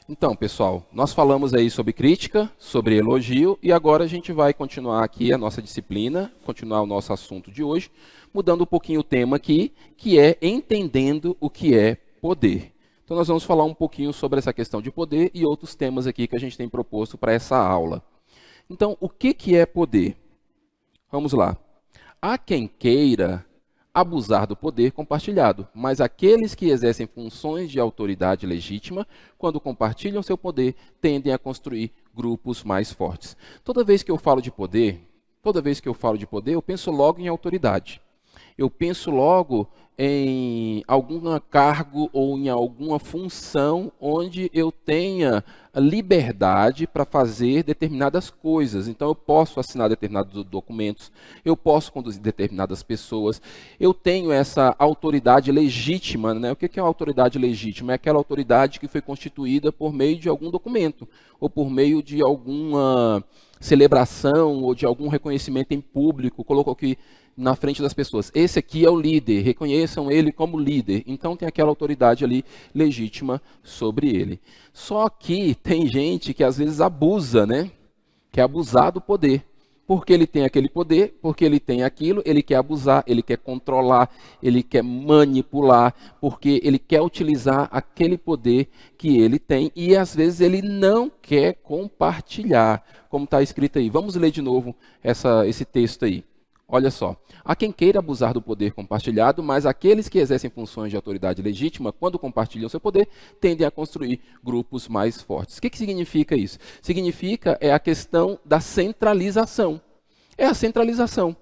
Então, pessoal, nós falamos aí sobre crítica, sobre elogio, e agora a gente vai continuar aqui a nossa disciplina, continuar o nosso assunto de hoje, mudando um pouquinho o tema aqui, que é entendendo o que é poder. Então, nós vamos falar um pouquinho sobre essa questão de poder e outros temas aqui que a gente tem proposto para essa aula. Então, o que é poder? Vamos lá. Há quem queira abusar do poder compartilhado, mas aqueles que exercem funções de autoridade legítima, quando compartilham seu poder, tendem a construir grupos mais fortes. Toda vez que eu falo de poder, eu penso logo em autoridade. Eu penso logo em algum cargo ou em alguma função onde eu tenha liberdade para fazer determinadas coisas. Então, eu posso assinar determinados documentos, eu posso conduzir determinadas pessoas, eu tenho essa autoridade legítima, né? O que é uma autoridade legítima? É aquela autoridade que foi constituída por meio de algum documento, ou por meio de alguma celebração, ou de algum reconhecimento em público, colocou aqui na frente das pessoas. Esse aqui é o líder, reconheçam ele como líder. Então tem aquela autoridade ali legítima sobre ele. Só que tem gente que às vezes abusa, né? Quer abusar do poder. Porque ele tem aquele poder, porque ele tem aquilo, ele quer abusar, ele quer controlar, ele quer manipular, porque ele quer utilizar aquele poder que ele tem e às vezes ele não quer compartilhar, como está escrito aí. Vamos ler de novo esse texto aí. Olha só, há quem queira abusar do poder compartilhado, mas aqueles que exercem funções de autoridade legítima, quando compartilham seu poder, tendem a construir grupos mais fortes. O que significa isso? Significa a questão da centralização. É a centralização.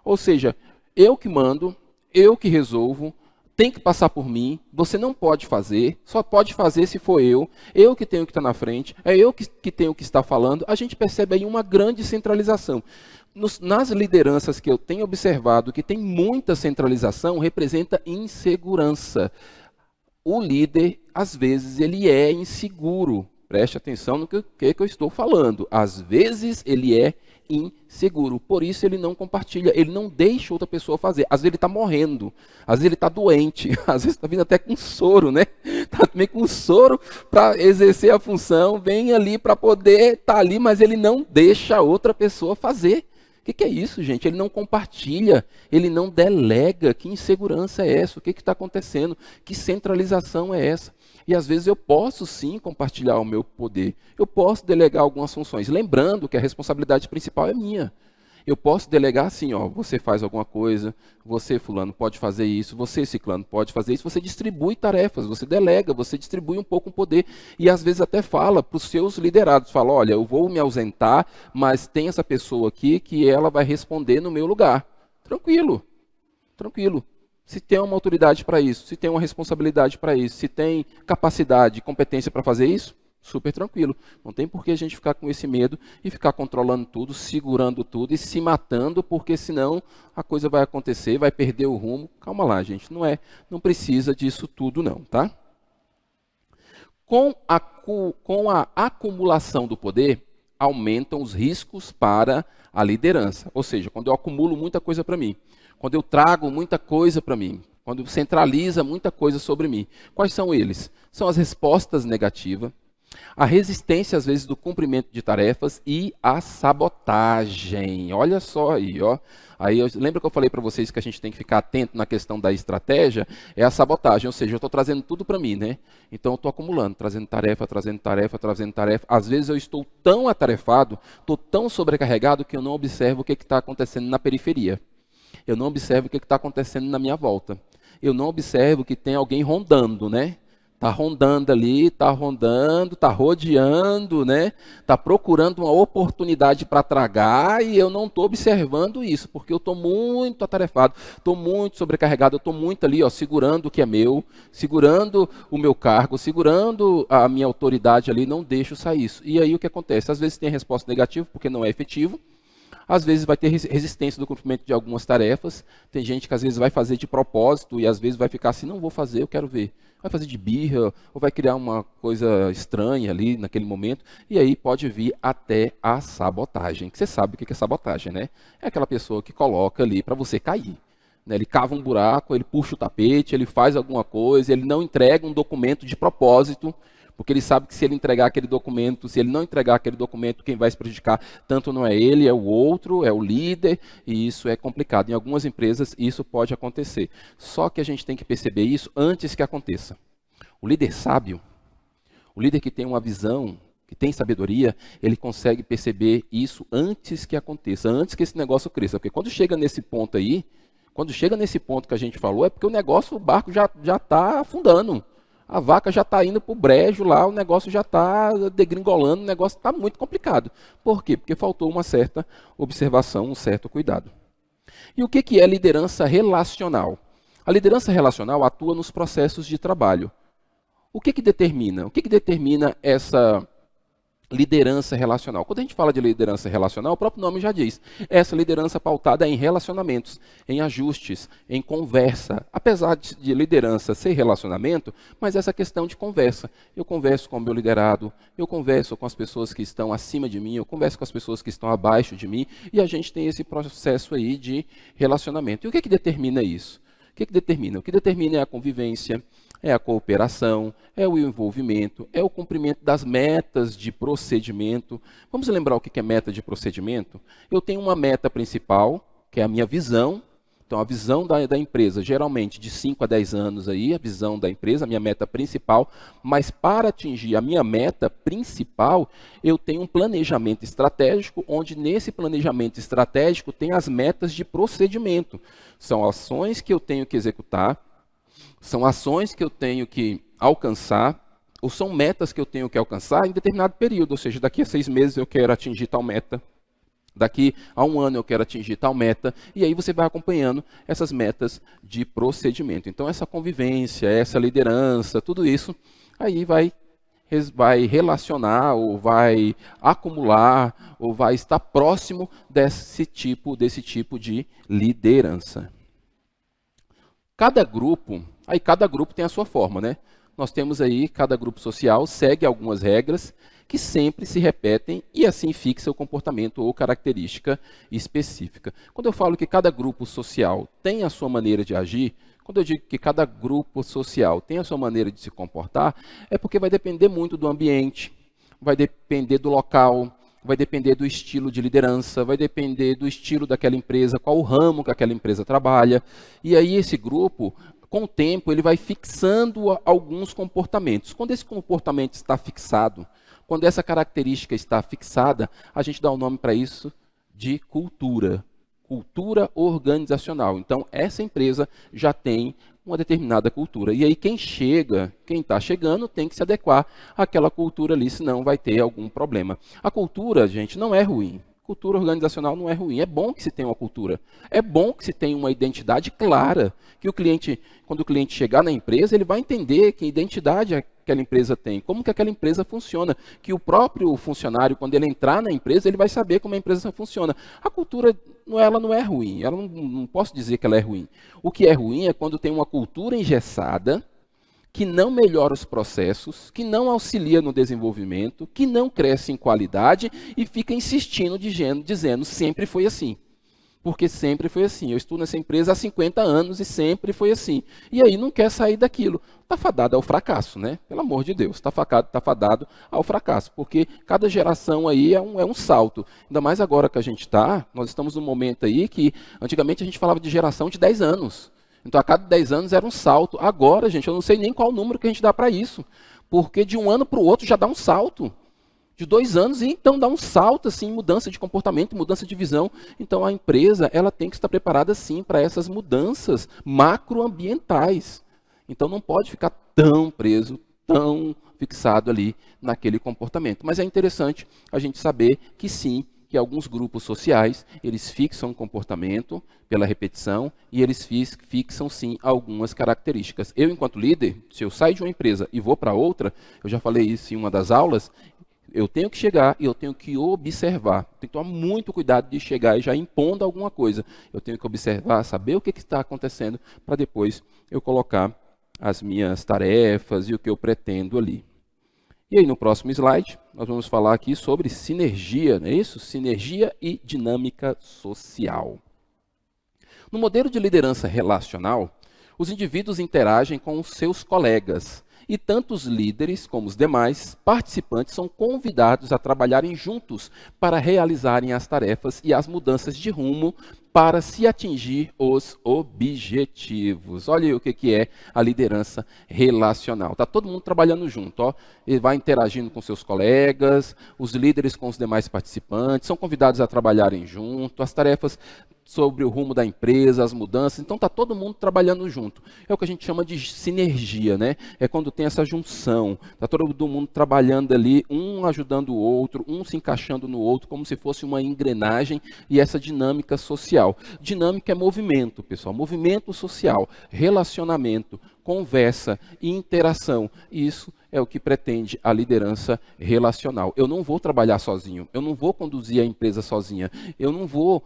Ou seja, eu que mando, eu que resolvo, tem que passar por mim, você não pode fazer, só pode fazer se for eu que tenho que estar na frente, é eu que tenho que estar falando. A gente percebe aí uma grande centralização. Nas lideranças que eu tenho observado que tem muita centralização, representa insegurança. O líder, às vezes, ele é inseguro. Preste atenção no que eu estou falando. Às vezes, ele é inseguro. Por isso, ele não compartilha, ele não deixa outra pessoa fazer. Às vezes, ele está morrendo. Às vezes, ele está doente. Às vezes, está vindo até com soro, né? Está também com soro para exercer a função. Vem ali para poder estar ali, mas ele não deixa outra pessoa fazer. O que é isso, gente? Ele não compartilha, ele não delega. Que insegurança é essa? O que está acontecendo? Que centralização é essa? E às vezes eu posso sim compartilhar o meu poder. Eu posso delegar algumas funções, lembrando que a responsabilidade principal é minha. Eu posso delegar assim, ó, você faz alguma coisa, você fulano pode fazer isso, você ciclano pode fazer isso, você distribui tarefas, você delega, você distribui um pouco o poder e às vezes até fala para os seus liderados, fala, olha, eu vou me ausentar, mas tem essa pessoa aqui que ela vai responder no meu lugar. Tranquilo, tranquilo. Se tem uma autoridade para isso, se tem uma responsabilidade para isso, se tem capacidade, competência para fazer isso, super tranquilo. Não tem por que a gente ficar com esse medo e ficar controlando tudo, segurando tudo e se matando, porque senão a coisa vai acontecer, vai perder o rumo. Calma lá, gente, não precisa disso tudo não, tá? Com a acumulação do poder, aumentam os riscos para a liderança. Ou seja, quando eu acumulo muita coisa para mim, quando eu trago muita coisa para mim, quando centraliza muita coisa sobre mim. Quais são eles? São as respostas negativas, a resistência, às vezes, do cumprimento de tarefas e a sabotagem. Olha só aí, ó. Lembra que eu falei para vocês que a gente tem que ficar atento na questão da estratégia? É a sabotagem, ou seja, eu estou trazendo tudo para mim, né? Então, eu estou acumulando, trazendo tarefa. Às vezes, eu estou tão atarefado, estou tão sobrecarregado que eu não observo o que está acontecendo na periferia. Eu não observo o que está acontecendo na minha volta. Eu não observo que tem alguém rondando, né? Está rondando ali, está rondando, está rodeando, né? Está procurando uma oportunidade para tragar e eu não estou observando isso, porque eu estou muito atarefado, estou muito sobrecarregado, eu estou muito ali, ó, segurando o que é meu, segurando o meu cargo, segurando a minha autoridade ali, não deixo sair isso. E aí o que acontece? Às vezes tem resposta negativa, porque não é efetivo. Às vezes vai ter resistência do cumprimento de algumas tarefas. Tem gente que às vezes vai fazer de propósito e às vezes vai ficar assim, não vou fazer, eu quero ver. Vai fazer de birra ou vai criar uma coisa estranha ali naquele momento. E aí pode vir até a sabotagem. Que você sabe o que é sabotagem, né? É aquela pessoa que coloca ali para você cair. Né? Ele cava um buraco, ele puxa o tapete, ele faz alguma coisa, ele não entrega um documento de propósito, porque ele sabe que se ele entregar aquele documento, se ele não entregar aquele documento, quem vai se prejudicar tanto não é ele, é o outro, é o líder, e isso é complicado. Em algumas empresas isso pode acontecer. Só que a gente tem que perceber isso antes que aconteça. O líder sábio, o líder que tem uma visão, que tem sabedoria, ele consegue perceber isso antes que aconteça, antes que esse negócio cresça. Porque quando chega nesse ponto aí, quando chega nesse ponto que a gente falou, é porque o barco já está afundando. A vaca já está indo para o brejo lá, o negócio já está degringolando, o negócio está muito complicado. Por quê? Porque faltou uma certa observação, um certo cuidado. E o que é liderança relacional? A liderança relacional atua nos processos de trabalho. O que determina? O que determina essa liderança relacional? Quando a gente fala de liderança relacional, o próprio nome já diz. Essa liderança pautada em relacionamentos, em ajustes, em conversa. Apesar de liderança ser relacionamento, mas essa questão de conversa. Eu converso com o meu liderado, eu converso com as pessoas que estão acima de mim, eu converso com as pessoas que estão abaixo de mim, e a gente tem esse processo aí de relacionamento. E o que determina isso? O que determina? O que determina é a convivência, é a cooperação, é o envolvimento, é o cumprimento das metas de procedimento. Vamos lembrar o que é meta de procedimento? Eu tenho uma meta principal, que é a minha visão. Então, a visão da empresa, geralmente de 5 a 10 anos, aí, a visão da empresa, a minha meta principal. Mas para atingir a minha meta principal, eu tenho um planejamento estratégico, onde nesse planejamento estratégico tem as metas de procedimento. São ações que eu tenho que executar, são ações que eu tenho que alcançar, ou são metas que eu tenho que alcançar em determinado período. Ou seja, daqui a 6 meses eu quero atingir tal meta, daqui a 1 ano eu quero atingir tal meta, e aí você vai acompanhando essas metas de procedimento. Então essa convivência, essa liderança, tudo isso aí vai relacionar, ou vai acumular, ou vai estar próximo desse tipo de liderança. Cada grupo tem a sua forma, né? Nós temos aí, cada grupo social segue algumas regras que sempre se repetem e assim fixa o comportamento ou característica específica. Quando eu falo que cada grupo social tem a sua maneira de agir, quando eu digo que cada grupo social tem a sua maneira de se comportar, é porque vai depender muito do ambiente, vai depender do local, vai depender do estilo de liderança, vai depender do estilo daquela empresa, qual o ramo que aquela empresa trabalha. E aí esse grupo, com o tempo, ele vai fixando alguns comportamentos. Quando esse comportamento está fixado, quando essa característica está fixada, a gente dá o nome para isso de cultura. Cultura organizacional. Então, essa empresa já tem uma determinada cultura. E aí quem está chegando, tem que se adequar àquela cultura ali, senão vai ter algum problema. A cultura, gente, não é ruim. Cultura organizacional não é ruim. É bom que se tenha uma cultura. É bom que se tenha uma identidade clara. Que o cliente, quando o cliente chegar na empresa, ele vai entender que identidade aquela empresa tem, como que aquela empresa funciona. Que o próprio funcionário, quando ele entrar na empresa, ele vai saber como a empresa funciona. A cultura, ela não é ruim. Ela não posso dizer que ela é ruim. O que é ruim é quando tem uma cultura engessada, que não melhora os processos, que não auxilia no desenvolvimento, que não cresce em qualidade e fica insistindo, dizendo sempre foi assim. Porque sempre foi assim. Eu estou nessa empresa há 50 anos e sempre foi assim. E aí não quer sair daquilo. Está fadado ao fracasso, né? Pelo amor de Deus, está fadado ao fracasso. Porque cada geração aí é um salto. Ainda mais agora que a gente está, nós estamos num momento aí que antigamente a gente falava de geração de 10 anos. Então, a cada 10 anos era um salto. Agora, gente, eu não sei nem qual o número que a gente dá para isso. Porque de um ano para o outro já dá um salto. De 2 anos, e então dá um salto, assim, mudança de comportamento, mudança de visão. Então, a empresa ela tem que estar preparada, sim, para essas mudanças macroambientais. Então, não pode ficar tão preso, tão fixado ali naquele comportamento. Mas é interessante a gente saber que, sim, que alguns grupos sociais, eles fixam o comportamento pela repetição e eles fixam, sim, algumas características. Eu, enquanto líder, se eu saio de uma empresa e vou para outra, eu já falei isso em uma das aulas, Eu tenho que chegar e eu tenho que observar. Tem que tomar muito cuidado de chegar e já impondo alguma coisa. Eu tenho que observar, saber o que está acontecendo, para depois eu colocar as minhas tarefas e o que eu pretendo ali. E aí no próximo slide, nós vamos falar aqui sobre sinergia, não é isso? Sinergia e dinâmica social. No modelo de liderança relacional, os indivíduos interagem com os seus colegas, e tanto os líderes como os demais participantes são convidados a trabalharem juntos para realizarem as tarefas e as mudanças de rumo para se atingir os objetivos. Olha aí o que é a liderança relacional. Está todo mundo trabalhando junto, ó. Ele vai interagindo com seus colegas, os líderes com os demais participantes, são convidados a trabalharem junto, as tarefas sobre o rumo da empresa, as mudanças. Então está todo mundo trabalhando junto. É o que a gente chama de sinergia, né? É quando tem essa junção. Está todo mundo trabalhando ali, um ajudando o outro, um se encaixando no outro, como se fosse uma engrenagem e essa dinâmica social. Dinâmica é movimento, pessoal. Movimento social, relacionamento, conversa e interação. Isso é o que pretende a liderança relacional. Eu não vou trabalhar sozinho, eu não vou conduzir a empresa sozinha, eu não vou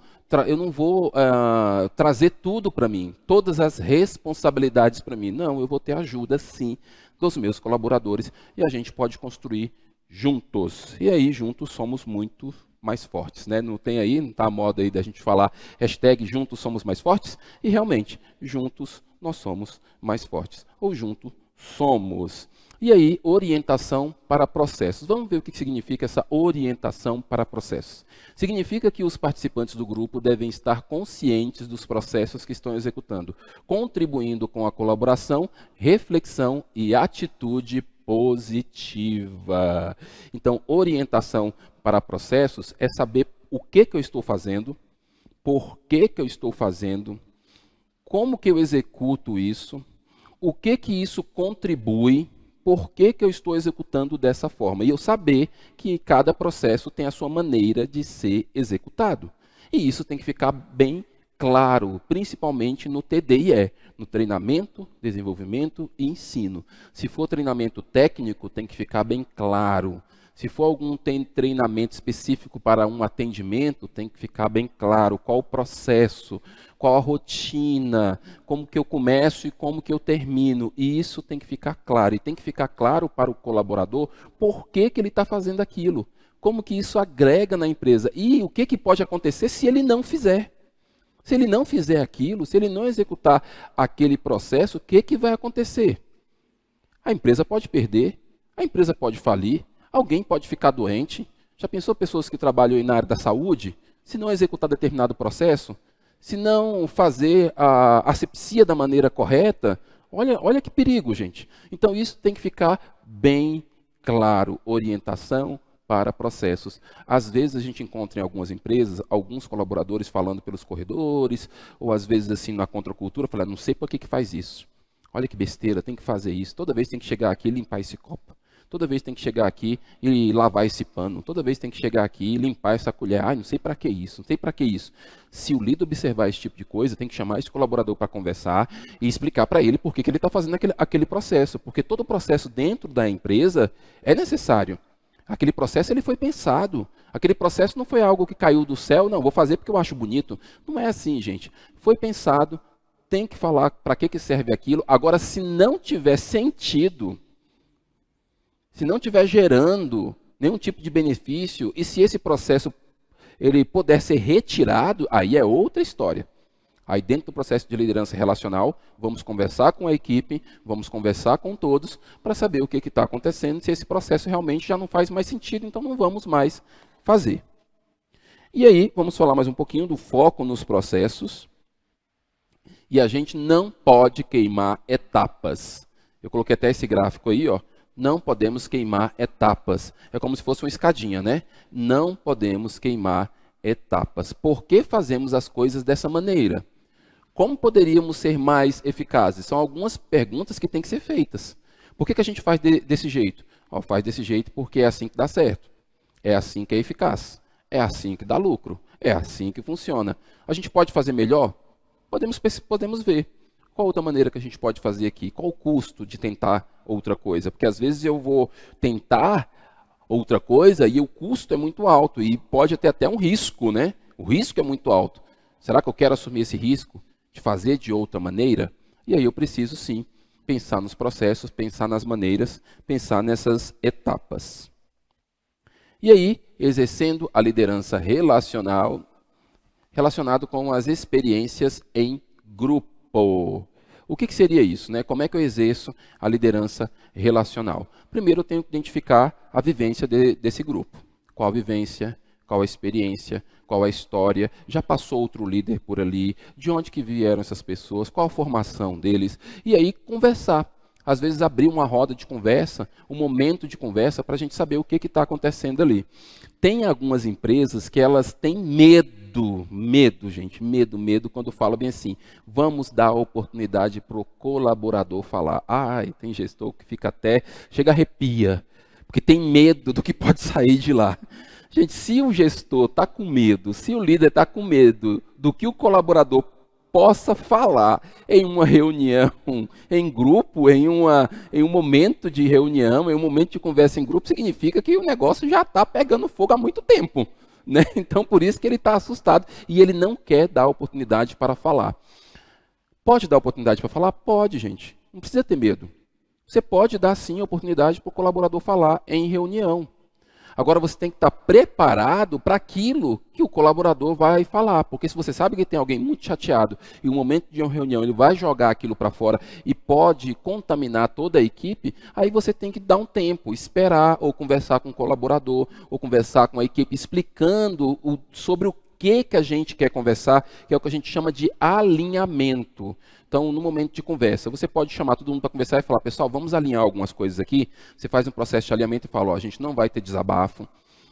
trazer tudo para mim, todas as responsabilidades para mim. Não, eu vou ter ajuda, sim, dos meus colaboradores e a gente pode construir juntos. E aí, juntos, somos muito mais fortes, né? Não tem aí, não está a moda aí da gente falar hashtag juntos somos mais fortes? E realmente, juntos nós somos mais fortes. Ou juntos somos. E aí, orientação para processos. Vamos ver o que significa essa orientação para processos. Significa que os participantes do grupo devem estar conscientes dos processos que estão executando, contribuindo com a colaboração, reflexão e atitude positiva. Então, orientação para processos é saber o que eu estou fazendo, por que eu estou fazendo, como que eu executo isso, o que isso contribui, por que eu estou executando dessa forma. E eu saber que cada processo tem a sua maneira de ser executado. E isso tem que ficar bem claro, principalmente no TD&E, no treinamento, desenvolvimento e ensino. Se for treinamento técnico, tem que ficar bem claro. Se for algum treinamento específico para um atendimento, tem que ficar bem claro qual o processo, qual a rotina, como que eu começo e como que eu termino. E isso tem que ficar claro. E tem que ficar claro para o colaborador por que ele está fazendo aquilo, como que isso agrega na empresa e o que pode acontecer se ele não fizer. Se ele não fizer aquilo, se ele não executar aquele processo, o que vai acontecer? A empresa pode perder, a empresa pode falir, alguém pode ficar doente. Já pensou pessoas que trabalham na área da saúde? Se não executar determinado processo, se não fazer a asepsia da maneira correta, olha que perigo, gente. Então isso tem que ficar bem claro, orientação para processos. Às vezes a gente encontra em algumas empresas, alguns colaboradores falando pelos corredores, ou às vezes assim na contracultura, falando, não sei por que faz isso. Olha que besteira, tem que fazer isso. Toda vez tem que chegar aqui e limpar esse copo. Toda vez tem que chegar aqui e lavar esse pano. Toda vez tem que chegar aqui e limpar essa colher. Não sei para que isso, não sei para que isso. Se o líder observar esse tipo de coisa, tem que chamar esse colaborador para conversar e explicar para ele por que ele está fazendo aquele processo. Porque todo processo dentro da empresa é necessário. Aquele processo ele foi pensado. Aquele processo não foi algo que caiu do céu. Não, vou fazer porque eu acho bonito. Não é assim, gente. Foi pensado, tem que falar para que serve aquilo. Agora, se não tiver sentido, se não estiver gerando nenhum tipo de benefício, e se esse processo ele puder ser retirado, aí é outra história. Aí dentro do processo de liderança relacional, vamos conversar com a equipe, vamos conversar com todos, para saber o que está acontecendo, se esse processo realmente já não faz mais sentido, então não vamos mais fazer. E aí, vamos falar mais um pouquinho do foco nos processos. E a gente não pode queimar etapas. Eu coloquei até esse gráfico aí, ó. Não podemos queimar etapas. É como se fosse uma escadinha, né? Não podemos queimar etapas. Por que fazemos as coisas dessa maneira? Como poderíamos ser mais eficazes? São algumas perguntas que têm que ser feitas. Por que a gente faz desse jeito? Faz desse jeito porque é assim que dá certo. É assim que é eficaz. É assim que dá lucro. É assim que funciona. A gente pode fazer melhor? Podemos ver. Qual outra maneira que a gente pode fazer aqui? Qual o custo de tentar outra coisa? Porque às vezes eu vou tentar outra coisa e o custo é muito alto e pode ter até um risco, né? O risco é muito alto. Será que eu quero assumir esse risco de fazer de outra maneira? E aí eu preciso sim pensar nos processos, pensar nas maneiras, pensar nessas etapas. E aí, exercendo a liderança relacionado com as experiências em grupo. O que seria isso, né? Como é que eu exerço a liderança relacional? Primeiro eu tenho que identificar a vivência desse grupo. Qual a vivência, qual a experiência, qual a história, já passou outro líder por ali, de onde que vieram essas pessoas, qual a formação deles, e aí conversar. Às vezes abrir uma roda de conversa, um momento de conversa, para a gente saber o que está acontecendo ali. Tem algumas empresas que elas têm medo, gente, medo, quando falam bem assim, vamos dar a oportunidade para o colaborador falar. Ai, tem gestor que fica até, chega a arrepia, porque tem medo do que pode sair de lá. Gente, se o gestor está com medo, se o líder está com medo do que o colaborador possa falar em uma reunião, em grupo, em um momento de reunião, em um momento de conversa em grupo, significa que o negócio já está pegando fogo há muito tempo. Né? Então, por isso que ele está assustado e ele não quer dar oportunidade para falar. Pode dar oportunidade para falar? Pode, gente. Não precisa ter medo. Você pode dar, sim, a oportunidade para o colaborador falar em reunião. Agora, você tem que estar preparado para aquilo que o colaborador vai falar. Porque se você sabe que tem alguém muito chateado e no momento de uma reunião ele vai jogar aquilo para fora e pode contaminar toda a equipe, aí você tem que dar um tempo, esperar ou conversar com o colaborador ou conversar com a equipe explicando sobre o que a gente quer conversar, que é o que a gente chama de alinhamento. Então, no momento de conversa, você pode chamar todo mundo para conversar e falar, pessoal, vamos alinhar algumas coisas aqui. Você faz um processo de alinhamento e fala, ó, a gente não vai ter desabafo.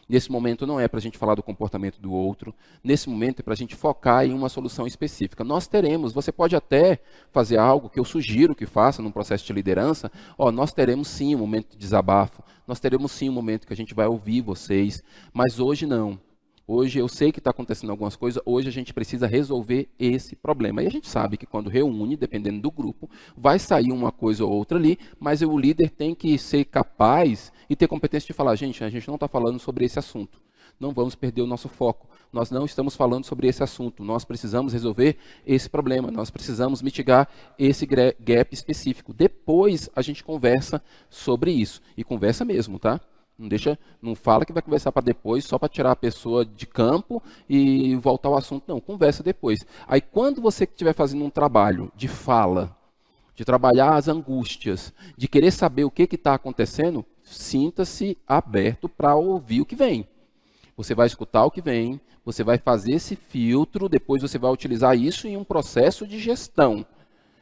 Nesse momento não é para a gente falar do comportamento do outro. Nesse momento é para a gente focar em uma solução específica. Nós teremos, você pode até fazer algo que eu sugiro que faça num processo de liderança. Ó, nós teremos sim um momento de desabafo. Nós teremos sim um momento que a gente vai ouvir vocês. Mas hoje não. Hoje eu sei que está acontecendo algumas coisas, hoje a gente precisa resolver esse problema. E a gente sabe que quando reúne, dependendo do grupo, vai sair uma coisa ou outra ali, mas o líder tem que ser capaz e ter competência de falar, gente, a gente não está falando sobre esse assunto. Não vamos perder o nosso foco. Nós não estamos falando sobre esse assunto. Nós precisamos resolver esse problema. Nós precisamos mitigar esse gap específico. Depois a gente conversa sobre isso. E conversa mesmo, tá? Não fala que vai conversar para depois, só para tirar a pessoa de campo e voltar ao assunto. Não, conversa depois. Aí quando você estiver fazendo um trabalho de fala, de trabalhar as angústias, de querer saber o que está acontecendo, sinta-se aberto para ouvir o que vem. Você vai escutar o que vem, você vai fazer esse filtro, depois você vai utilizar isso em um processo de gestão.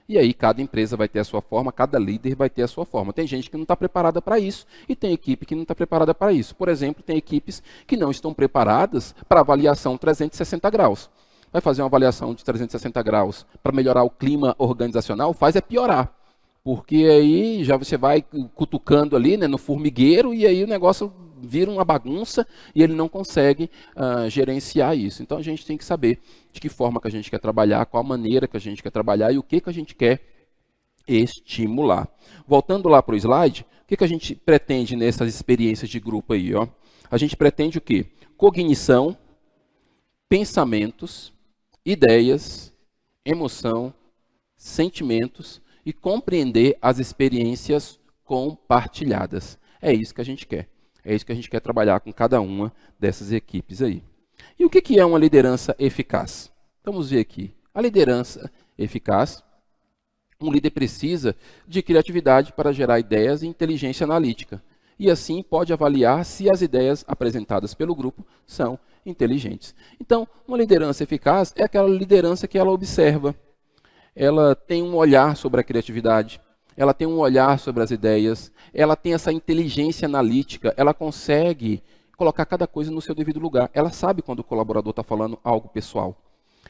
E aí cada empresa vai ter a sua forma, cada líder vai ter a sua forma. Tem gente que não está preparada para isso e tem equipe que não está preparada para isso. Por exemplo, tem equipes que não estão preparadas para avaliação 360 graus. Vai fazer uma avaliação de 360 graus para melhorar o clima organizacional, faz é piorar. Porque aí já você vai cutucando ali, né, no formigueiro e aí o negócio vira uma bagunça e ele não consegue gerenciar isso. Então a gente tem que saber de que forma que a gente quer trabalhar, qual a maneira que a gente quer trabalhar e o que a gente quer estimular. Voltando lá para o slide, o que a gente pretende nessas experiências de grupo aí? Ó? A gente pretende o quê? Cognição, pensamentos, ideias, emoção, sentimentos e compreender as experiências compartilhadas. É isso que a gente quer. É isso que a gente quer trabalhar com cada uma dessas equipes aí. E o que é uma liderança eficaz? Vamos ver aqui. A liderança eficaz, um líder precisa de criatividade para gerar ideias e inteligência analítica. E assim pode avaliar se as ideias apresentadas pelo grupo são inteligentes. Então, uma liderança eficaz é aquela liderança que ela observa. Ela tem um olhar sobre a criatividade. Ela tem um olhar sobre as ideias, ela tem essa inteligência analítica, ela consegue colocar cada coisa no seu devido lugar. Ela sabe quando o colaborador está falando algo pessoal.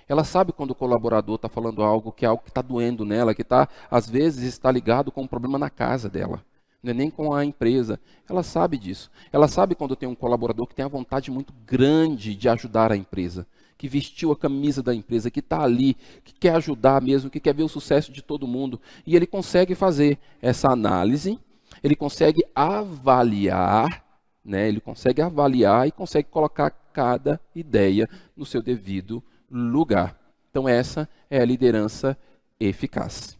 Ela sabe quando o colaborador está falando algo que está doendo nela, que às vezes está ligado com um problema na casa dela. Não é nem com a empresa. Ela sabe disso. Ela sabe quando tem um colaborador que tem a vontade muito grande de ajudar a empresa, que vestiu a camisa da empresa, que está ali, que quer ajudar mesmo, que quer ver o sucesso de todo mundo. E ele consegue fazer essa análise, ele consegue avaliar né? Ele consegue avaliar e consegue colocar cada ideia no seu devido lugar. Então essa é a liderança eficaz.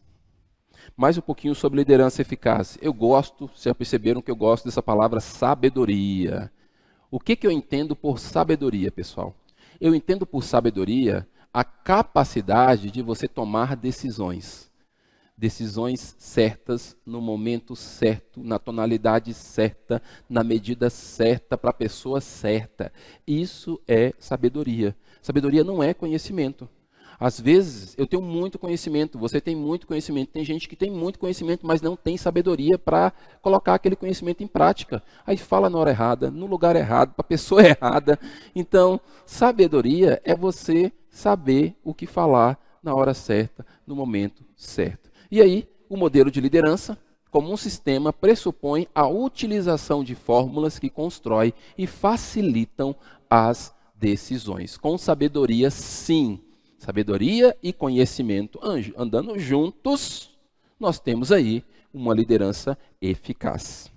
Mais um pouquinho sobre liderança eficaz. Eu gosto, vocês já perceberam que eu gosto dessa palavra sabedoria. O que eu entendo por sabedoria, pessoal? Eu entendo por sabedoria a capacidade de você tomar decisões. Decisões certas, no momento certo, na tonalidade certa, na medida certa, para a pessoa certa. Isso é sabedoria. Sabedoria não é conhecimento. Às vezes, eu tenho muito conhecimento, você tem muito conhecimento, tem gente que tem muito conhecimento, mas não tem sabedoria para colocar aquele conhecimento em prática. Aí fala na hora errada, no lugar errado, para a pessoa errada. Então, sabedoria é você saber o que falar na hora certa, no momento certo. E aí, o modelo de liderança, como um sistema, pressupõe a utilização de fórmulas que constroem e facilitam as decisões. Com sabedoria, sim. Sabedoria e conhecimento andando juntos, nós temos aí uma liderança eficaz.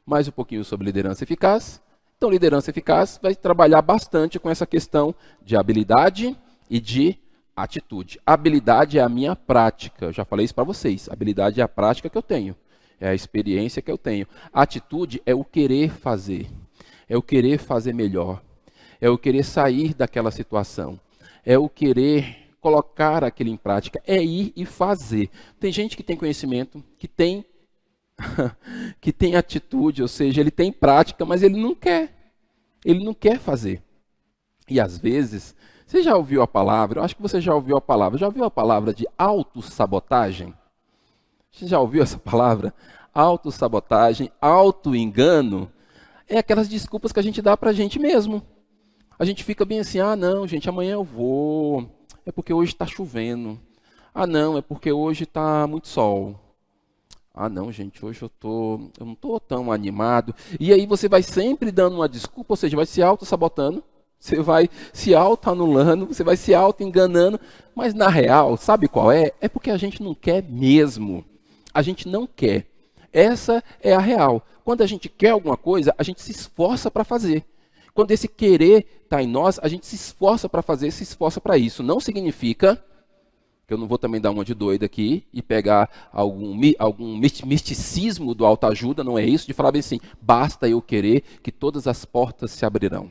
Mais um pouquinho sobre liderança eficaz. Então, liderança eficaz vai trabalhar bastante com essa questão de habilidade e de atitude. Habilidade é a minha prática, eu já falei isso para vocês. Habilidade é a prática que eu tenho, é a experiência que eu tenho. Atitude é o querer fazer, é o querer fazer melhor. É o querer sair daquela situação, é o querer colocar aquilo em prática, é ir e fazer. Tem gente que tem conhecimento, que tem atitude, ou seja, ele tem prática, mas ele não quer fazer. E às vezes, você já ouviu a palavra, eu acho que você já ouviu a palavra de autossabotagem? Você já ouviu essa palavra? Autossabotagem, autoengano, é aquelas desculpas que a gente dá para a gente mesmo. A gente fica bem assim, não, gente, amanhã eu vou, é porque hoje está chovendo. Não, é porque hoje está muito sol. Não, gente, hoje eu não estou tão animado. E aí você vai sempre dando uma desculpa, ou seja, vai se auto-sabotando, você vai se auto-anulando, você vai se auto-enganando. Mas na real, sabe qual é? É porque a gente não quer mesmo. A gente não quer. Essa é a real. Quando a gente quer alguma coisa, a gente se esforça para fazer. Quando esse querer está em nós, a gente se esforça para fazer, se esforça para isso. Não significa, que eu não vou também dar uma de doido aqui e pegar algum misticismo do autoajuda, não é isso, de falar bem assim, basta eu querer que todas as portas se abrirão.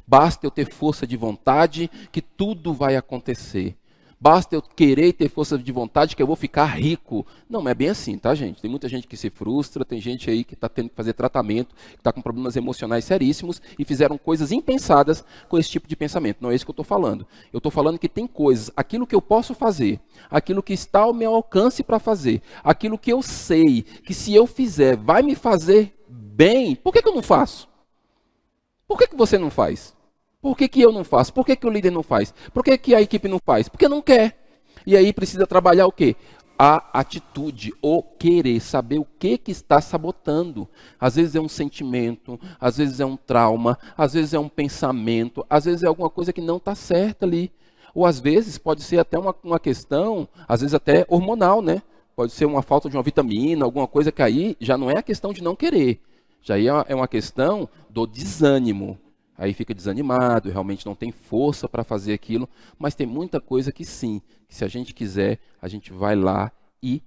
Basta eu ter força de vontade que tudo vai acontecer. Basta eu querer e ter força de vontade que eu vou ficar rico. Não é bem assim, tá, gente? Tem muita gente que se frustra, tem gente aí que está tendo que fazer tratamento, que está com problemas emocionais seríssimos e fizeram coisas impensadas com esse tipo de pensamento. Não é isso que eu estou falando. Eu estou falando que tem coisas, aquilo que eu posso fazer, aquilo que está ao meu alcance para fazer, aquilo que eu sei que se eu fizer vai me fazer bem, por que eu não faço? Por que você não faz? Por que eu não faço? Por que o líder não faz? Por que a equipe não faz? Porque não quer. E aí precisa trabalhar o quê? A atitude, o querer, saber o que está sabotando. Às vezes é um sentimento, às vezes é um trauma, às vezes é um pensamento, às vezes é alguma coisa que não está certa ali. Ou às vezes pode ser até uma questão, às vezes até hormonal, né? Pode ser uma falta de uma vitamina, alguma coisa que aí já não é a questão de não querer. Já é uma questão do desânimo. Aí fica desanimado, realmente não tem força para fazer aquilo, mas tem muita coisa que sim, que se a gente quiser, a gente vai lá e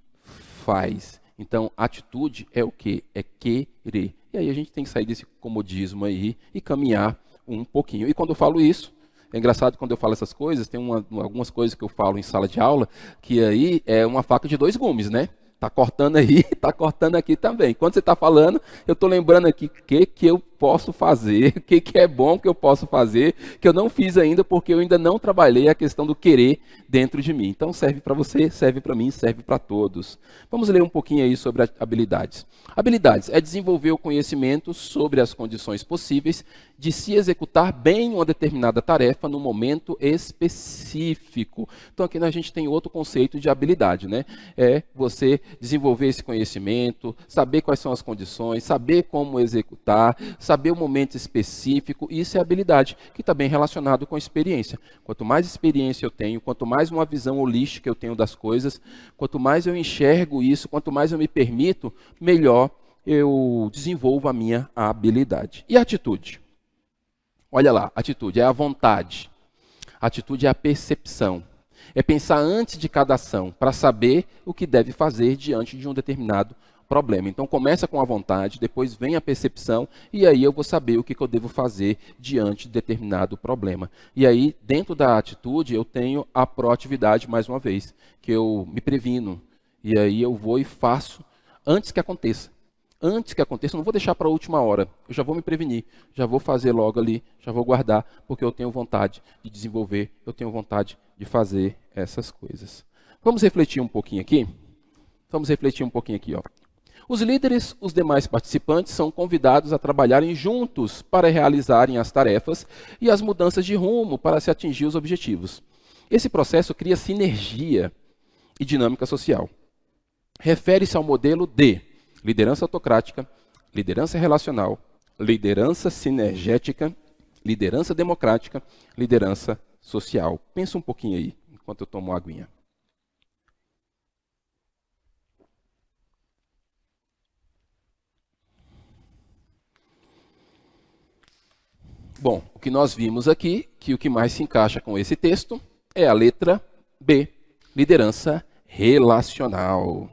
faz. Então, atitude é o quê? É querer. E aí a gente tem que sair desse comodismo aí e caminhar um pouquinho. E quando eu falo isso, é engraçado quando eu falo essas coisas, tem algumas coisas que eu falo em sala de aula, que aí é uma faca de dois gumes, né? Está cortando aí, está cortando aqui também. Quando você está falando, eu estou lembrando aqui o que eu posso fazer, o que é bom que eu posso fazer, que eu não fiz ainda porque eu ainda não trabalhei a questão do querer dentro de mim. Então serve para você, serve para mim, serve para todos. Vamos ler um pouquinho aí sobre habilidades. Habilidades é desenvolver o conhecimento sobre as condições possíveis de se executar bem uma determinada tarefa no momento específico. Então aqui a gente tem outro conceito de habilidade, né? É você desenvolver esse conhecimento, saber quais são as condições, saber como executar, saber o momento específico. Isso é habilidade, que está bem relacionado com a experiência. Quanto mais experiência eu tenho, quanto mais uma visão holística eu tenho das coisas, quanto mais eu enxergo isso, quanto mais eu me permito, melhor eu desenvolvo a minha habilidade. E a atitude? Olha lá, atitude é a vontade. Atitude é a percepção. É pensar antes de cada ação, para saber o que deve fazer diante de um determinado problema. Então começa com a vontade, depois vem a percepção, e aí eu vou saber o que eu devo fazer diante de determinado problema. E aí, dentro da atitude, eu tenho a proatividade, mais uma vez, que eu me previno. E aí eu vou e faço antes que aconteça. Antes que aconteça, eu não vou deixar para a última hora. Eu já vou me prevenir, já vou fazer logo ali, já vou guardar, porque eu tenho vontade de desenvolver, eu tenho vontade de fazer essas coisas. Vamos refletir um pouquinho aqui? Vamos refletir um pouquinho aqui, ó. Os líderes, os demais participantes são convidados a trabalharem juntos para realizarem as tarefas e as mudanças de rumo para se atingir os objetivos. Esse processo cria sinergia e dinâmica social. Refere-se ao modelo de liderança autocrática, liderança relacional, liderança sinergética, liderança democrática, liderança social. Pensa um pouquinho aí, enquanto eu tomo uma aguinha. Bom, o que nós vimos aqui, que o que mais se encaixa com esse texto, é a letra B, liderança relacional.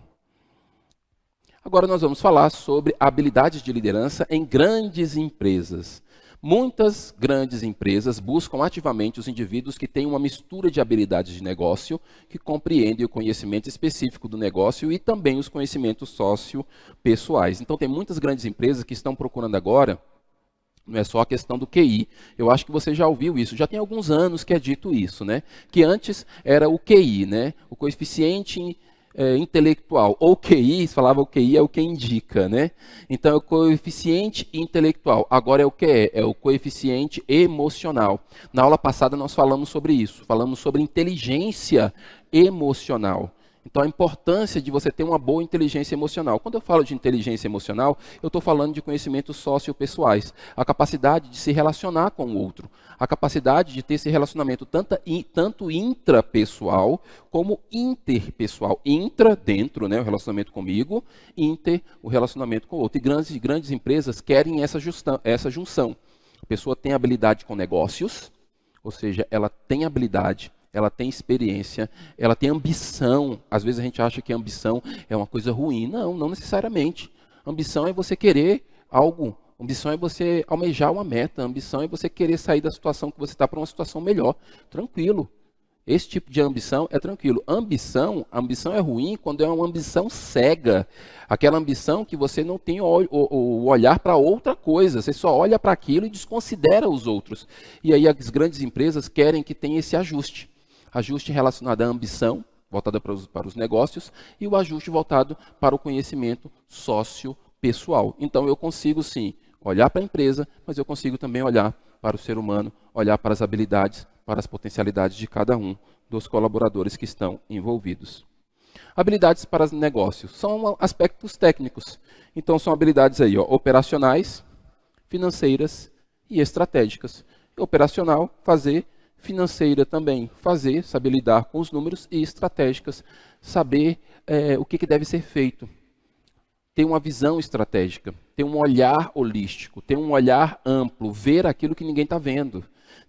Agora nós vamos falar sobre habilidades de liderança em grandes empresas. Muitas grandes empresas buscam ativamente os indivíduos que têm uma mistura de habilidades de negócio, que compreendem o conhecimento específico do negócio e também os conhecimentos sociopessoais. Então tem muitas grandes empresas que estão procurando agora, não é só a questão do QI. Eu acho que você já ouviu isso. Já tem alguns anos que é dito isso, né? Que antes era o QI, né? O coeficiente intelectual. Ou QI, se falava o QI é o que indica, né? Então é o coeficiente intelectual. Agora é o que é? É o coeficiente emocional. Na aula passada nós falamos sobre isso. Falamos sobre inteligência emocional. Então, a importância de você ter uma boa inteligência emocional. Quando eu falo de inteligência emocional, eu estou falando de conhecimentos sociopessoais. A capacidade de se relacionar com o outro. A capacidade de ter esse relacionamento tanto intrapessoal como interpessoal. Intra, dentro, né, o relacionamento comigo. Inter, o relacionamento com o outro. E grandes empresas querem essa junção. A pessoa tem habilidade com negócios, ou seja, ela tem habilidade, ela tem experiência, ela tem ambição. Às vezes a gente acha que a ambição é uma coisa ruim. Não, não necessariamente. Ambição é você querer algo. Ambição é você almejar uma meta. Ambição é você querer sair da situação que você está para uma situação melhor. Tranquilo. Esse tipo de ambição é tranquilo. Ambição é ruim quando é uma ambição cega. Aquela ambição que você não tem o olhar para outra coisa. Você só olha para aquilo e desconsidera os outros. E aí as grandes empresas querem que tenha esse ajuste. Ajuste relacionado à ambição, voltada para os negócios, e o ajuste voltado para o conhecimento sociopessoal. Então eu consigo sim olhar para a empresa, mas eu consigo também olhar para o ser humano, olhar para as habilidades, para as potencialidades de cada um dos colaboradores que estão envolvidos. Habilidades para os negócios são aspectos técnicos. Então são habilidades aí, ó, operacionais, financeiras e estratégicas. Operacional, fazer. Financeira também, fazer, saber lidar com os números, e estratégicas, saber o que deve ser feito. Ter uma visão estratégica, ter um olhar holístico, ter um olhar amplo, ver aquilo que ninguém está vendo.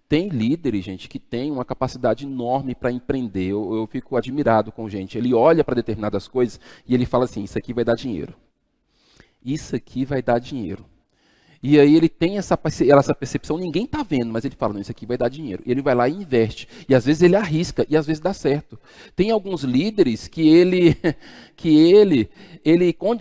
Tem líderes, gente, que tem uma capacidade enorme para empreender. Eu fico admirado com gente. Ele olha para determinadas coisas e ele fala assim, isso aqui vai dar dinheiro. Isso aqui vai dar dinheiro. E aí ele tem essa percepção, ninguém está vendo, mas ele fala, não, isso aqui vai dar dinheiro. E ele vai lá e investe. E às vezes ele arrisca, e às vezes dá certo. Tem alguns líderes que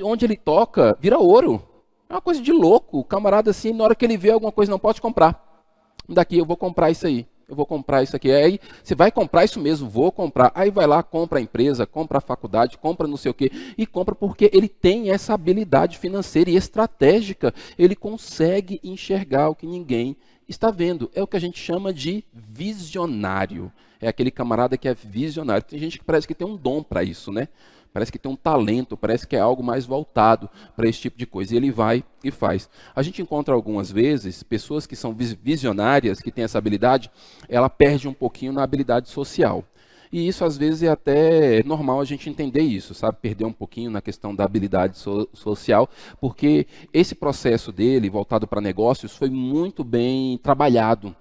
onde ele toca, vira ouro. É uma coisa de louco. O camarada assim, na hora que ele vê alguma coisa, não pode comprar. Daqui eu vou comprar isso aí. Eu vou comprar isso aqui. Aí você vai comprar isso mesmo, vou comprar. Aí vai lá, compra a empresa, compra a faculdade, compra não sei o quê. E compra porque ele tem essa habilidade financeira e estratégica. Ele consegue enxergar o que ninguém está vendo. É o que a gente chama de visionário. É aquele camarada que é visionário. Tem gente que parece que tem um dom para isso, né? Parece que tem um talento, parece que é algo mais voltado para esse tipo de coisa. E ele vai e faz. A gente encontra algumas vezes pessoas que são visionárias, que têm essa habilidade, ela perde um pouquinho na habilidade social. E isso, às vezes, é até normal a gente entender isso, sabe? Perder um pouquinho na questão da habilidade social, porque esse processo dele, voltado para negócios, foi muito bem trabalhado.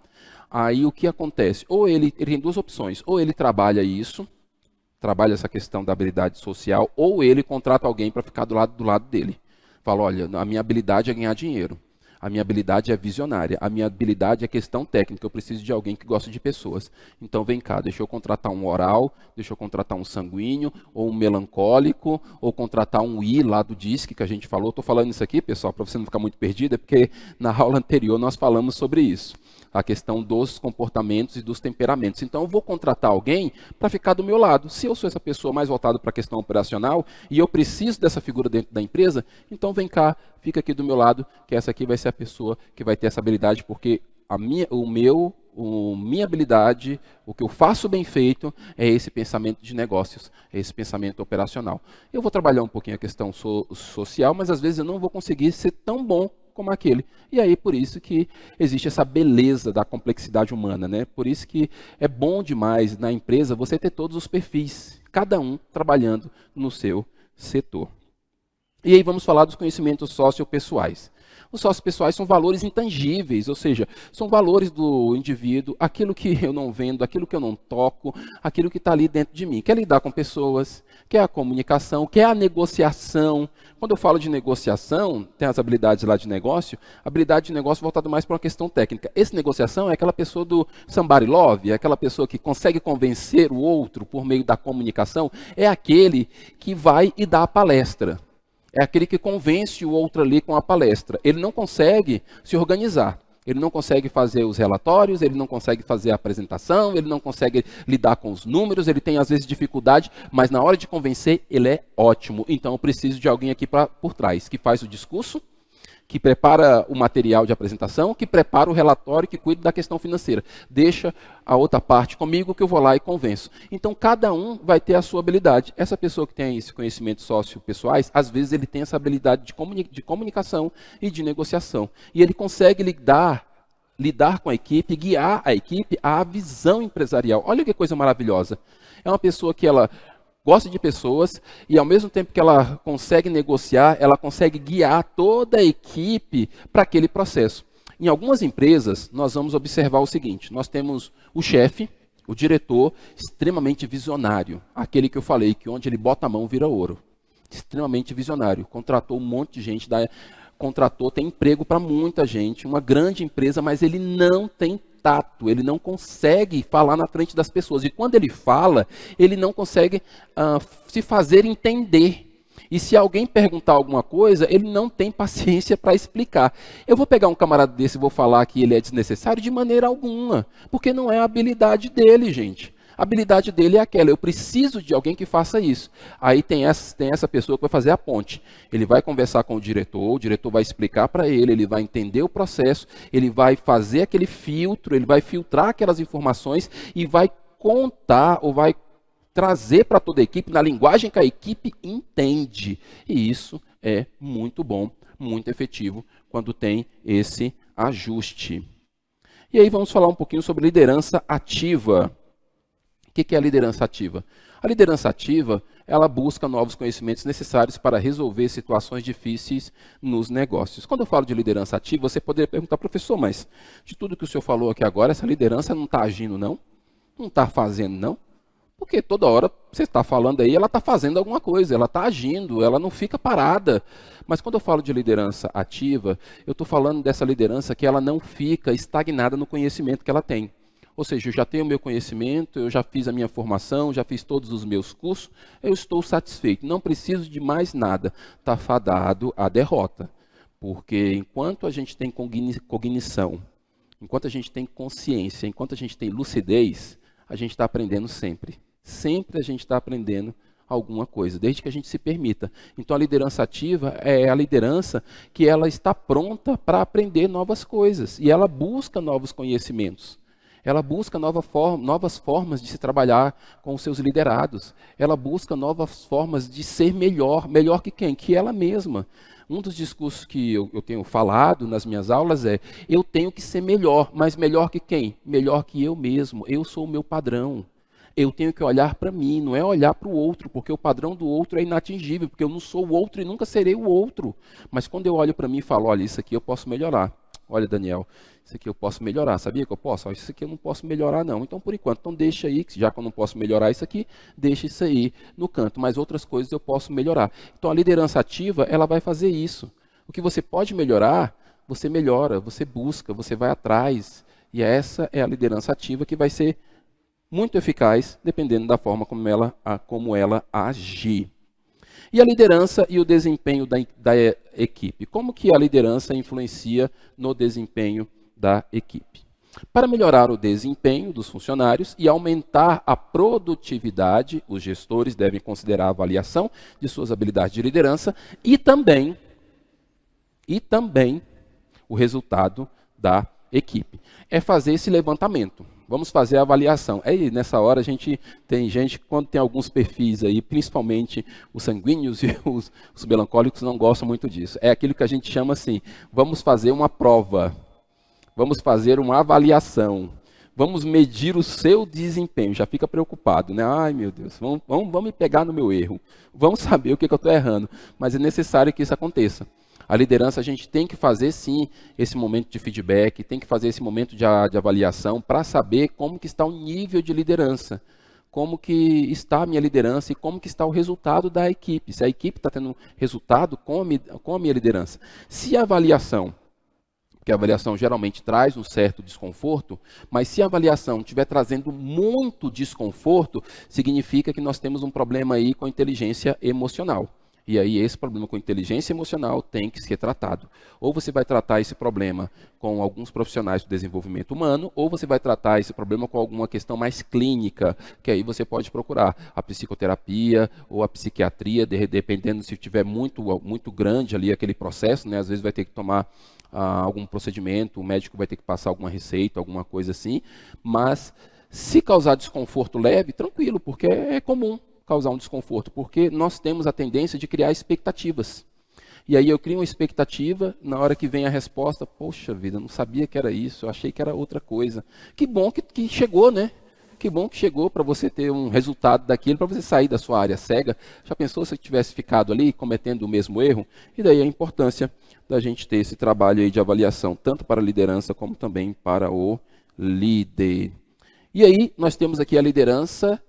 Aí o que acontece? Ou ele tem duas opções, ou ele trabalha isso, trabalha essa questão da habilidade social, ou ele contrata alguém para ficar do lado dele. Fala, olha, a minha habilidade é ganhar dinheiro. A minha habilidade é visionária. A minha habilidade é questão técnica. Eu preciso de alguém que gosta de pessoas. Então vem cá, deixa eu contratar um oral, deixa eu contratar um sanguíneo, ou um melancólico, ou contratar um I lá do DISC que a gente falou. Estou falando isso aqui, pessoal, para você não ficar muito perdido, é porque na aula anterior nós falamos sobre isso. A questão dos comportamentos e dos temperamentos. Então eu vou contratar alguém para ficar do meu lado. Se eu sou essa pessoa mais voltada para a questão operacional e eu preciso dessa figura dentro da empresa, então vem cá, fica aqui do meu lado, que essa aqui vai ser a pessoa que vai ter essa habilidade, porque minha habilidade, o que eu faço bem feito, é esse pensamento de negócios, é esse pensamento operacional. Eu vou trabalhar um pouquinho a questão social, mas às vezes eu não vou conseguir ser tão bom como aquele. E aí, por isso que existe essa beleza da complexidade humana, né? Por isso que é bom demais na empresa você ter todos os perfis, cada um trabalhando no seu setor. E aí vamos falar dos conhecimentos sociopessoais. Os sociopessoais são valores intangíveis, ou seja, são valores do indivíduo, aquilo que eu não vendo, aquilo que eu não toco, aquilo que está ali dentro de mim. Quer lidar com pessoas, quer a comunicação, quer a negociação. Quando eu falo de negociação, tem as habilidades lá de negócio, habilidade de negócio voltada mais para uma questão técnica. Esse negociação é aquela pessoa do somebody love, é aquela pessoa que consegue convencer o outro por meio da comunicação, é aquele que vai e dá a palestra. É aquele que convence o outro ali com a palestra. Ele não consegue se organizar. Ele não consegue fazer os relatórios, ele não consegue fazer a apresentação, ele não consegue lidar com os números, ele tem às vezes dificuldade, mas na hora de convencer ele é ótimo. Então eu preciso de alguém aqui por trás, que faz o discurso, que prepara o material de apresentação, que prepara o relatório, que cuida da questão financeira. Deixa a outra parte comigo que eu vou lá e convenço. Então, cada um vai ter a sua habilidade. Essa pessoa que tem esse conhecimento sociopessoais, às vezes ele tem essa habilidade de comunicação e de negociação. E ele consegue lidar com a equipe, guiar a equipe à visão empresarial. Olha que coisa maravilhosa. É uma pessoa que ela gosta de pessoas e, ao mesmo tempo que ela consegue negociar, ela consegue guiar toda a equipe para aquele processo. Em algumas empresas, nós vamos observar o seguinte, nós temos o chefe, o diretor, extremamente visionário, aquele que eu falei, que onde ele bota a mão vira ouro. Extremamente visionário, contratou um monte de gente, tem emprego para muita gente, uma grande empresa, mas ele não tem tato, ele não consegue falar na frente das pessoas. E quando ele fala, ele não consegue se fazer entender. E se alguém perguntar alguma coisa, ele não tem paciência para explicar. Eu vou pegar um camarada desse e vou falar que ele é desnecessário de maneira alguma, porque não é a habilidade dele, gente. A habilidade dele é aquela, eu preciso de alguém que faça isso. Aí tem essa pessoa que vai fazer a ponte. Ele vai conversar com o diretor vai explicar para ele vai entender o processo, ele vai fazer aquele filtro, ele vai filtrar aquelas informações e vai contar ou vai trazer para toda a equipe na linguagem que a equipe entende. E isso é muito bom, muito efetivo quando tem esse ajuste. E aí vamos falar um pouquinho sobre liderança ativa. O que é a liderança ativa? A liderança ativa, ela busca novos conhecimentos necessários para resolver situações difíceis nos negócios. Quando eu falo de liderança ativa, você poderia perguntar, professor, mas de tudo que o senhor falou aqui agora, essa liderança não está agindo não? Não está fazendo não? Porque toda hora você está falando aí, ela está fazendo alguma coisa, ela está agindo, ela não fica parada. Mas quando eu falo de liderança ativa, eu estou falando dessa liderança que ela não fica estagnada no conhecimento que ela tem. Ou seja, eu já tenho o meu conhecimento, eu já fiz a minha formação, já fiz todos os meus cursos, eu estou satisfeito, não preciso de mais nada. Está fadado à derrota. Porque enquanto a gente tem cognição, enquanto a gente tem consciência, enquanto a gente tem lucidez, a gente está aprendendo sempre. Sempre a gente está aprendendo alguma coisa, desde que a gente se permita. Então a liderança ativa é a liderança que ela está pronta para aprender novas coisas e ela busca novos conhecimentos. Ela busca novas formas de se trabalhar com os seus liderados. Ela busca novas formas de ser melhor. Melhor que quem? Que ela mesma. Um dos discursos que eu tenho falado nas minhas aulas é: eu tenho que ser melhor, mas melhor que quem? Melhor que eu mesmo. Eu sou o meu padrão. Eu tenho que olhar para mim, não é olhar para o outro, porque o padrão do outro é inatingível, porque eu não sou o outro e nunca serei o outro. Mas quando eu olho para mim e falo, olha, isso aqui eu posso melhorar. Olha, Daniel, isso aqui eu posso melhorar. Sabia que eu posso? Isso aqui eu não posso melhorar, não. Então, por enquanto, então deixa aí, já que eu não posso melhorar isso aqui, deixa isso aí no canto. Mas outras coisas eu posso melhorar. Então, a liderança ativa, ela vai fazer isso. O que você pode melhorar, você melhora, você busca, você vai atrás. E essa é a liderança ativa que vai ser muito eficaz, dependendo da forma como ela agir. E a liderança e o desempenho da equipe. Como que a liderança influencia no desempenho da equipe? Para melhorar o desempenho dos funcionários e aumentar a produtividade, os gestores devem considerar a avaliação de suas habilidades de liderança e também o resultado da equipe. É fazer esse levantamento. Vamos fazer a avaliação. Aí, nessa hora, tem gente, quando tem alguns perfis aí, principalmente os sanguíneos e os melancólicos, não gostam muito disso. É aquilo que a gente chama assim, vamos fazer uma prova, vamos fazer uma avaliação, vamos medir o seu desempenho. Já fica preocupado, né? Ai, meu Deus, vamos me pegar no meu erro, vamos saber o que eu estou errando. Mas é necessário que isso aconteça. A liderança, a gente tem que fazer, sim, esse momento de feedback, tem que fazer esse momento de avaliação para saber como que está o nível de liderança, como que está a minha liderança e como que está o resultado da equipe. Se a equipe está tendo resultado com a minha liderança. Se a avaliação, porque a avaliação geralmente traz um certo desconforto, mas se a avaliação estiver trazendo muito desconforto, significa que nós temos um problema aí com a inteligência emocional. E aí esse problema com inteligência emocional tem que ser tratado. Ou você vai tratar esse problema com alguns profissionais do desenvolvimento humano, ou você vai tratar esse problema com alguma questão mais clínica, que aí você pode procurar a psicoterapia ou a psiquiatria, dependendo se tiver muito grande ali aquele processo, né? Às vezes vai ter que tomar algum procedimento, o médico vai ter que passar alguma receita, alguma coisa assim, mas se causar desconforto leve, tranquilo, porque é comum causar um desconforto, porque nós temos a tendência de criar expectativas. E aí eu crio uma expectativa, na hora que vem a resposta, poxa vida, eu não sabia que era isso, eu achei que era outra coisa. Que bom que chegou, né? Que bom que chegou para você ter um resultado daquilo, para você sair da sua área cega. Já pensou se eu tivesse ficado ali cometendo o mesmo erro? E daí a importância da gente ter esse trabalho aí de avaliação, tanto para a liderança como também para o líder. E aí nós temos aqui a liderança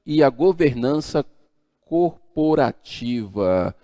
e a governança corporativa.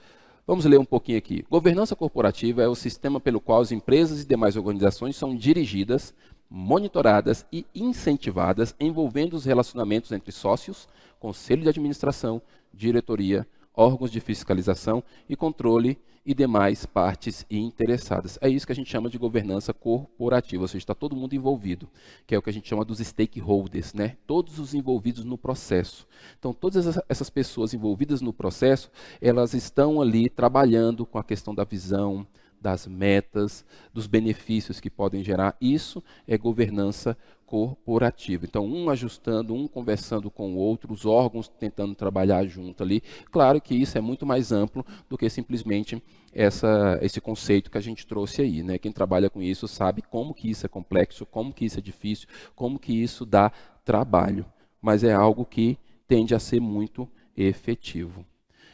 Vamos ler um pouquinho aqui. Governança corporativa é o sistema pelo qual as empresas e demais organizações são dirigidas, monitoradas e incentivadas, envolvendo os relacionamentos entre sócios, conselho de administração, diretoria, órgãos de fiscalização e controle e demais partes interessadas. É isso que a gente chama de governança corporativa, ou seja, está todo mundo envolvido, que é o que a gente chama dos stakeholders, né? Todos os envolvidos no processo. Então, todas essas pessoas envolvidas no processo, elas estão ali trabalhando com a questão da visão, das metas, dos benefícios que podem gerar. Isso é governança corporativa. Então, um ajustando, um conversando com o outro, os órgãos tentando trabalhar junto ali. Claro que isso é muito mais amplo do que simplesmente esse conceito que a gente trouxe aí, né? Quem trabalha com isso sabe como que isso é complexo, como que isso é difícil, como que isso dá trabalho. Mas é algo que tende a ser muito efetivo.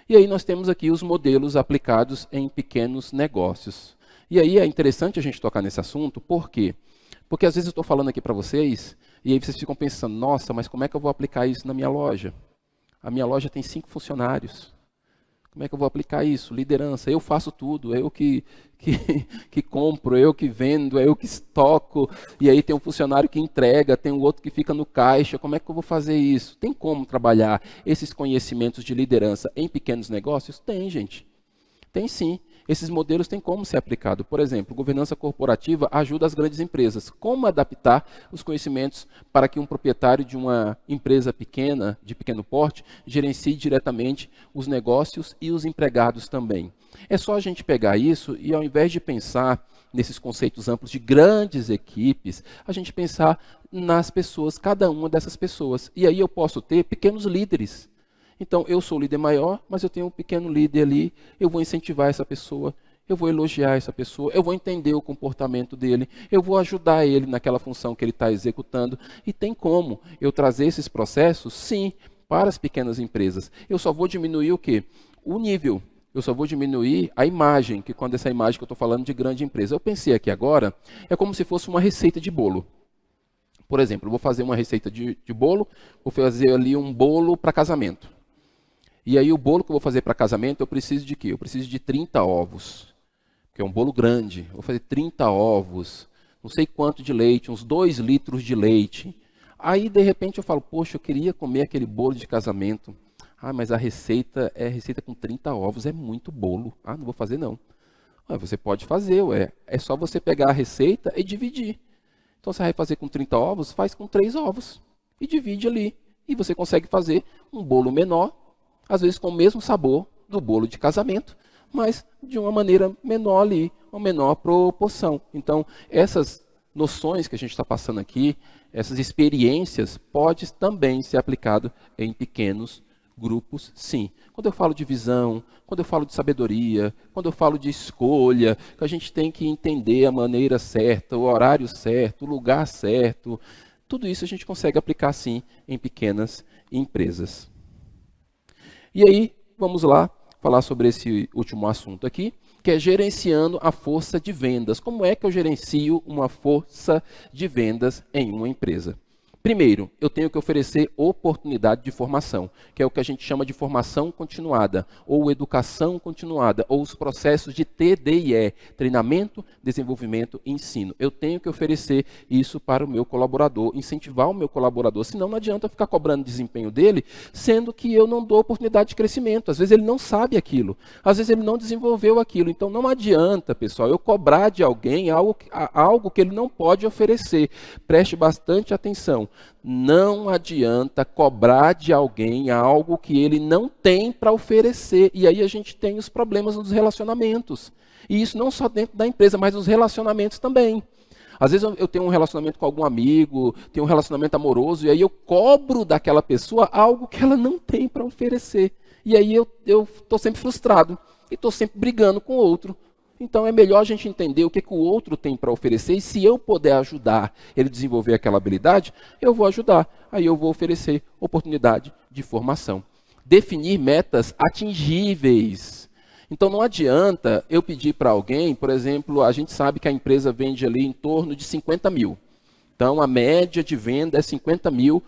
E aí nós temos aqui os modelos aplicados em pequenos negócios. E aí é interessante a gente tocar nesse assunto, por quê? Porque às vezes eu estou falando aqui para vocês, e aí vocês ficam pensando, nossa, mas como é que eu vou aplicar isso na minha loja? A minha loja tem 5 funcionários. Como é que eu vou aplicar isso? Liderança, eu faço tudo, eu que compro, eu que vendo, eu que estoco, e aí tem um funcionário que entrega, tem um outro que fica no caixa, como é que eu vou fazer isso? Tem como trabalhar esses conhecimentos de liderança em pequenos negócios? Tem, gente. Tem sim. Esses modelos têm como ser aplicado. Por exemplo, governança corporativa ajuda as grandes empresas. Como adaptar os conhecimentos para que um proprietário de uma empresa pequena, de pequeno porte, gerencie diretamente os negócios e os empregados também. É só a gente pegar isso e, ao invés de pensar nesses conceitos amplos de grandes equipes, a gente pensar nas pessoas, cada uma dessas pessoas. E aí eu posso ter pequenos líderes. Então, eu sou o líder maior, mas eu tenho um pequeno líder ali, eu vou incentivar essa pessoa, Eu vou elogiar essa pessoa, eu vou entender o comportamento dele, eu vou ajudar ele naquela função que ele está executando. E tem como eu trazer esses processos? Sim, para as pequenas empresas. Eu só vou diminuir o quê? O nível. Eu só vou diminuir a imagem, que quando essa imagem que eu estou falando de grande empresa. Eu pensei aqui agora, é como se fosse uma receita de bolo. Por exemplo, eu vou fazer uma receita de bolo, vou fazer ali um bolo para casamento. E aí o bolo que eu vou fazer para casamento, eu preciso de quê? Eu preciso de 30 ovos. Que é um bolo grande, vou fazer 30 ovos, não sei quanto de leite, uns 2 litros de leite. Aí, de repente, eu falo, poxa, eu queria comer aquele bolo de casamento. Ah, mas a receita é receita com 30 ovos, é muito bolo. Ah, não vou fazer não. Ah, você pode fazer, ué. É só você pegar a receita e dividir. Então, você vai fazer com 30 ovos, faz com 3 ovos. E divide ali. E você consegue fazer um bolo menor, às vezes com o mesmo sabor do bolo de casamento, mas de uma maneira menor ali, uma menor proporção. Então, essas noções que a gente está passando aqui, essas experiências, podem também ser aplicadas em pequenos grupos, sim. Quando eu falo de visão, quando eu falo de sabedoria, quando eu falo de escolha, que a gente tem que entender a maneira certa, o horário certo, o lugar certo, tudo isso a gente consegue aplicar, sim, em pequenas empresas. E aí, vamos lá, falar sobre esse último assunto aqui, que é gerenciando a força de vendas. Como é que eu gerencio uma força de vendas em uma empresa? Primeiro, eu tenho que oferecer oportunidade de formação, que é o que a gente chama de formação continuada, ou educação continuada, ou os processos de TDIE, treinamento, desenvolvimento e ensino. Eu tenho que oferecer isso para o meu colaborador, incentivar o meu colaborador, senão não adianta eu ficar cobrando desempenho dele, sendo que eu não dou oportunidade de crescimento. Às vezes ele não sabe aquilo, às vezes ele não desenvolveu aquilo. Então não adianta, pessoal, eu cobrar de alguém algo que ele não pode oferecer. Preste bastante atenção. Não adianta cobrar de alguém algo que ele não tem para oferecer. E aí a gente tem os problemas nos relacionamentos. E isso não só dentro da empresa, mas nos relacionamentos também. Às vezes eu tenho um relacionamento com algum amigo, tenho um relacionamento amoroso, e aí eu cobro daquela pessoa algo que ela não tem para oferecer. E aí eu estou sempre frustrado e estou sempre brigando com o outro. Então é melhor a gente entender o que o outro tem para oferecer, e se eu puder ajudar ele a desenvolver aquela habilidade, eu vou ajudar. Aí eu vou oferecer oportunidade de formação. Definir metas atingíveis. Então não adianta eu pedir para alguém, por exemplo, a gente sabe que a empresa vende ali em torno de 50 mil. Então a média de venda é 50 mil,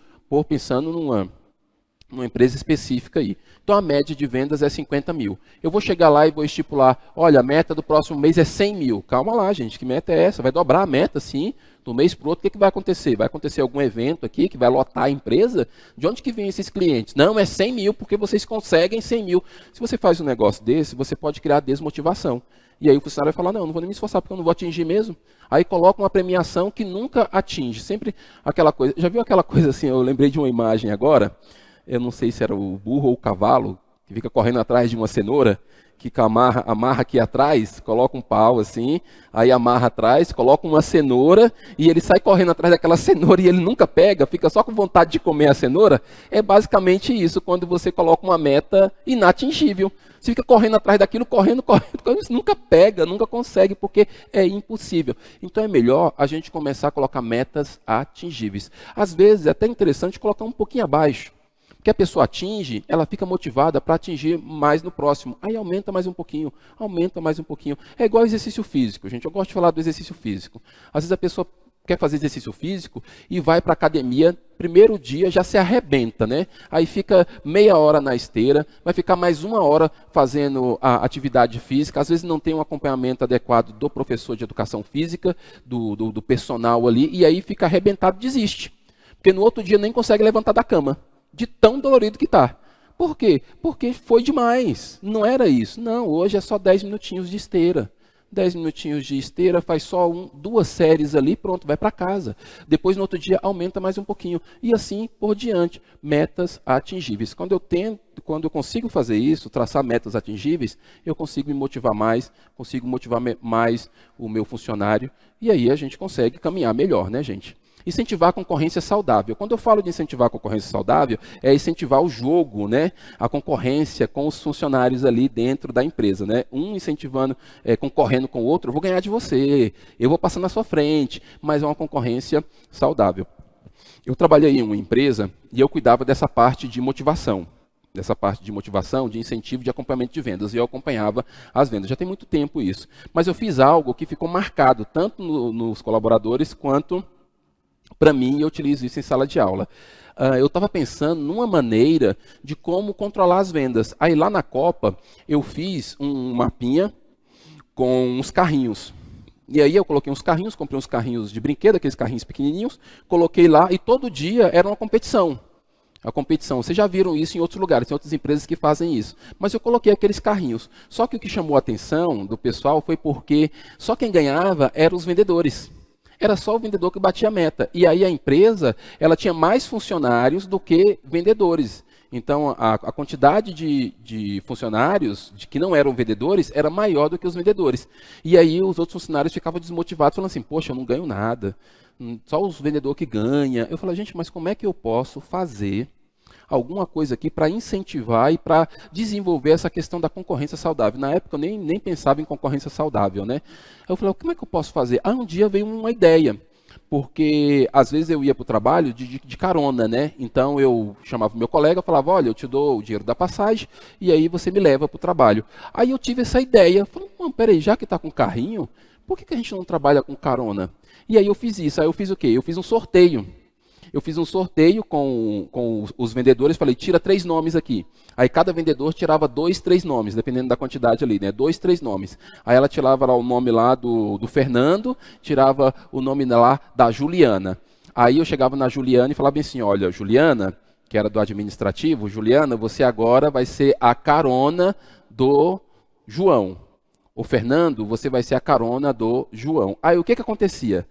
pensando numa empresa específica aí. Então a média de vendas é 50 mil. Eu vou chegar lá e vou estipular, olha, a meta do próximo mês é 100 mil. Calma lá, gente, que meta é essa? Vai dobrar a meta, sim, do um mês para o outro. O que vai acontecer? Vai acontecer algum evento aqui que vai lotar a empresa? De onde que vem esses clientes? Não, é 100 mil, porque vocês conseguem 100 mil. Se você faz um negócio desse, você pode criar desmotivação. E aí o funcionário vai falar, não vou nem me esforçar, porque eu não vou atingir mesmo. Aí coloca uma premiação que nunca atinge. Sempre aquela coisa. Já viu aquela coisa assim, eu lembrei de uma imagem agora, eu não sei se era o burro ou o cavalo, que fica correndo atrás de uma cenoura, que amarra aqui atrás, coloca um pau assim, aí amarra atrás, coloca uma cenoura, e ele sai correndo atrás daquela cenoura e ele nunca pega, fica só com vontade de comer a cenoura. É basicamente isso, quando você coloca uma meta inatingível. Você fica correndo atrás daquilo, correndo, nunca pega, nunca consegue, porque é impossível. Então é melhor a gente começar a colocar metas atingíveis. Às vezes é até interessante colocar um pouquinho abaixo. Que a pessoa atinge, ela fica motivada para atingir mais no próximo. Aí aumenta mais um pouquinho, aumenta mais um pouquinho. É igual exercício físico, gente. Eu gosto de falar do exercício físico. Às vezes a pessoa quer fazer exercício físico e vai para a academia, primeiro dia já se arrebenta, né? Aí fica meia hora na esteira, vai ficar mais uma hora fazendo a atividade física, às vezes não tem um acompanhamento adequado do professor de educação física, do personal ali, e aí fica arrebentado, desiste. Porque no outro dia nem consegue levantar da cama, de tão dolorido que está. Por quê? Porque foi demais. Não era isso. Não, hoje é só 10 minutinhos de esteira. 10 minutinhos de esteira, faz só 2 séries ali, pronto, vai para casa. Depois, no outro dia, aumenta mais um pouquinho. E assim por diante. Metas atingíveis. Quando eu consigo fazer isso, traçar metas atingíveis, eu consigo me motivar mais, consigo motivar mais o meu funcionário. E aí a gente consegue caminhar melhor, né, gente? Incentivar a concorrência saudável. Quando eu falo de incentivar a concorrência saudável, é incentivar o jogo, né? A concorrência com os funcionários ali dentro da empresa, né? Um incentivando, concorrendo com o outro, eu vou ganhar de você, eu vou passar na sua frente, mas é uma concorrência saudável. Eu trabalhei em uma empresa e eu cuidava dessa parte de motivação. De incentivo, de acompanhamento de vendas. E eu acompanhava as vendas. Já tem muito tempo isso. Mas eu fiz algo que ficou marcado, tanto nos colaboradores, quanto para mim, eu utilizo isso em sala de aula. Eu estava pensando numa maneira de como controlar as vendas. Aí lá na Copa, eu fiz um mapinha com uns carrinhos. E aí eu coloquei uns carrinhos, comprei uns carrinhos de brinquedo, aqueles carrinhos pequenininhos, coloquei lá e todo dia era uma competição. A competição, vocês já viram isso em outros lugares, tem outras empresas que fazem isso. Mas eu coloquei aqueles carrinhos. Só que o que chamou a atenção do pessoal foi porque só quem ganhava eram os vendedores. Era só o vendedor que batia a meta. E aí a empresa, ela tinha mais funcionários do que vendedores. Então, a quantidade de funcionários que não eram vendedores era maior do que os vendedores. E aí os outros funcionários ficavam desmotivados, falando assim, poxa, eu não ganho nada. Só os vendedores que ganham. Eu falei, gente, mas como é que eu posso fazer alguma coisa aqui para incentivar e para desenvolver essa questão da concorrência saudável? Na época eu nem pensava em concorrência saudável, né? Eu falei, como é que eu posso fazer? Um dia veio uma ideia, porque às vezes eu ia para o trabalho de carona, né? Então eu chamava o meu colega e falava, olha, eu te dou o dinheiro da passagem e aí você me leva para o trabalho. Aí eu tive essa ideia, falei, peraí, já que está com carrinho, por que a gente não trabalha com carona? E aí eu fiz isso. Aí eu fiz o quê? Eu fiz um sorteio. Eu fiz um sorteio com os vendedores, falei, tira 3 nomes aqui. Aí cada vendedor tirava 2, 3 nomes, dependendo da quantidade ali, né? 2, 3 nomes. Aí ela tirava lá o nome lá do Fernando, tirava o nome lá da Juliana. Aí eu chegava na Juliana e falava assim, olha, Juliana, que era do administrativo, Juliana, você agora vai ser a carona do João. O Fernando, você vai ser a carona do João. Aí o que acontecia?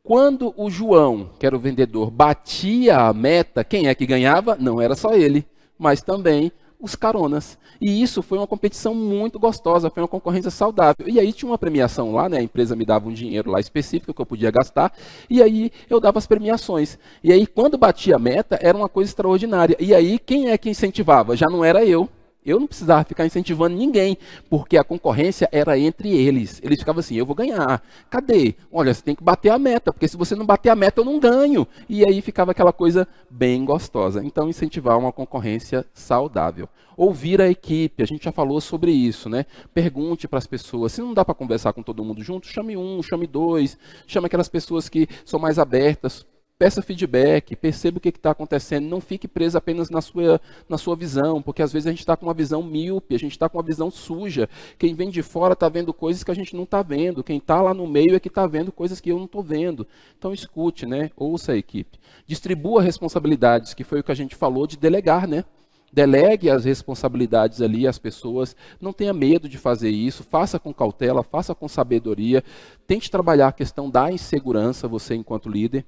Quando o João, que era o vendedor, batia a meta, quem é que ganhava? Não era só ele, mas também os caronas. E isso foi uma competição muito gostosa, foi uma concorrência saudável. E aí tinha uma premiação lá, né? A empresa me dava um dinheiro lá específico que eu podia gastar, e aí eu dava as premiações. E aí quando batia a meta, era uma coisa extraordinária. E aí quem é que incentivava? Já não era eu. Eu não precisava ficar incentivando ninguém, porque a concorrência era entre eles. Eles ficavam assim, eu vou ganhar. Cadê? Olha, você tem que bater a meta, porque se você não bater a meta, eu não ganho. E aí ficava aquela coisa bem gostosa. Então, incentivar uma concorrência saudável. Ouvir a equipe, a gente já falou sobre isso, né? Pergunte para as pessoas. Se não dá para conversar com todo mundo junto, chame um, chame 2, chame aquelas pessoas que são mais abertas. Peça feedback, perceba o que está acontecendo, não fique preso apenas na sua visão, porque às vezes a gente está com uma visão míope, a gente está com uma visão suja. Quem vem de fora está vendo coisas que a gente não está vendo, quem está lá no meio é que está vendo coisas que eu não estou vendo. Então escute, né? Ouça a equipe. Distribua responsabilidades, que foi o que a gente falou de delegar, né? Delegue as responsabilidades ali às pessoas, não tenha medo de fazer isso, faça com cautela, faça com sabedoria, tente trabalhar a questão da insegurança, você enquanto líder.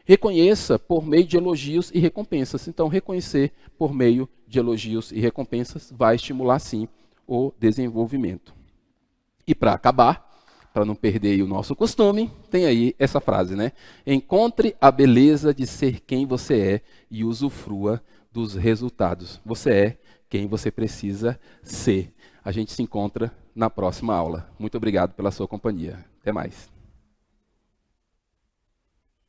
Reconheça por meio de elogios e recompensas. Então, reconhecer por meio de elogios e recompensas vai estimular, sim, o desenvolvimento. E para acabar, para não perder o nosso costume, tem aí essa frase, né? Encontre a beleza de ser quem você é e usufrua dos resultados. Você é quem você precisa ser. A gente se encontra na próxima aula. Muito obrigado pela sua companhia. Até mais.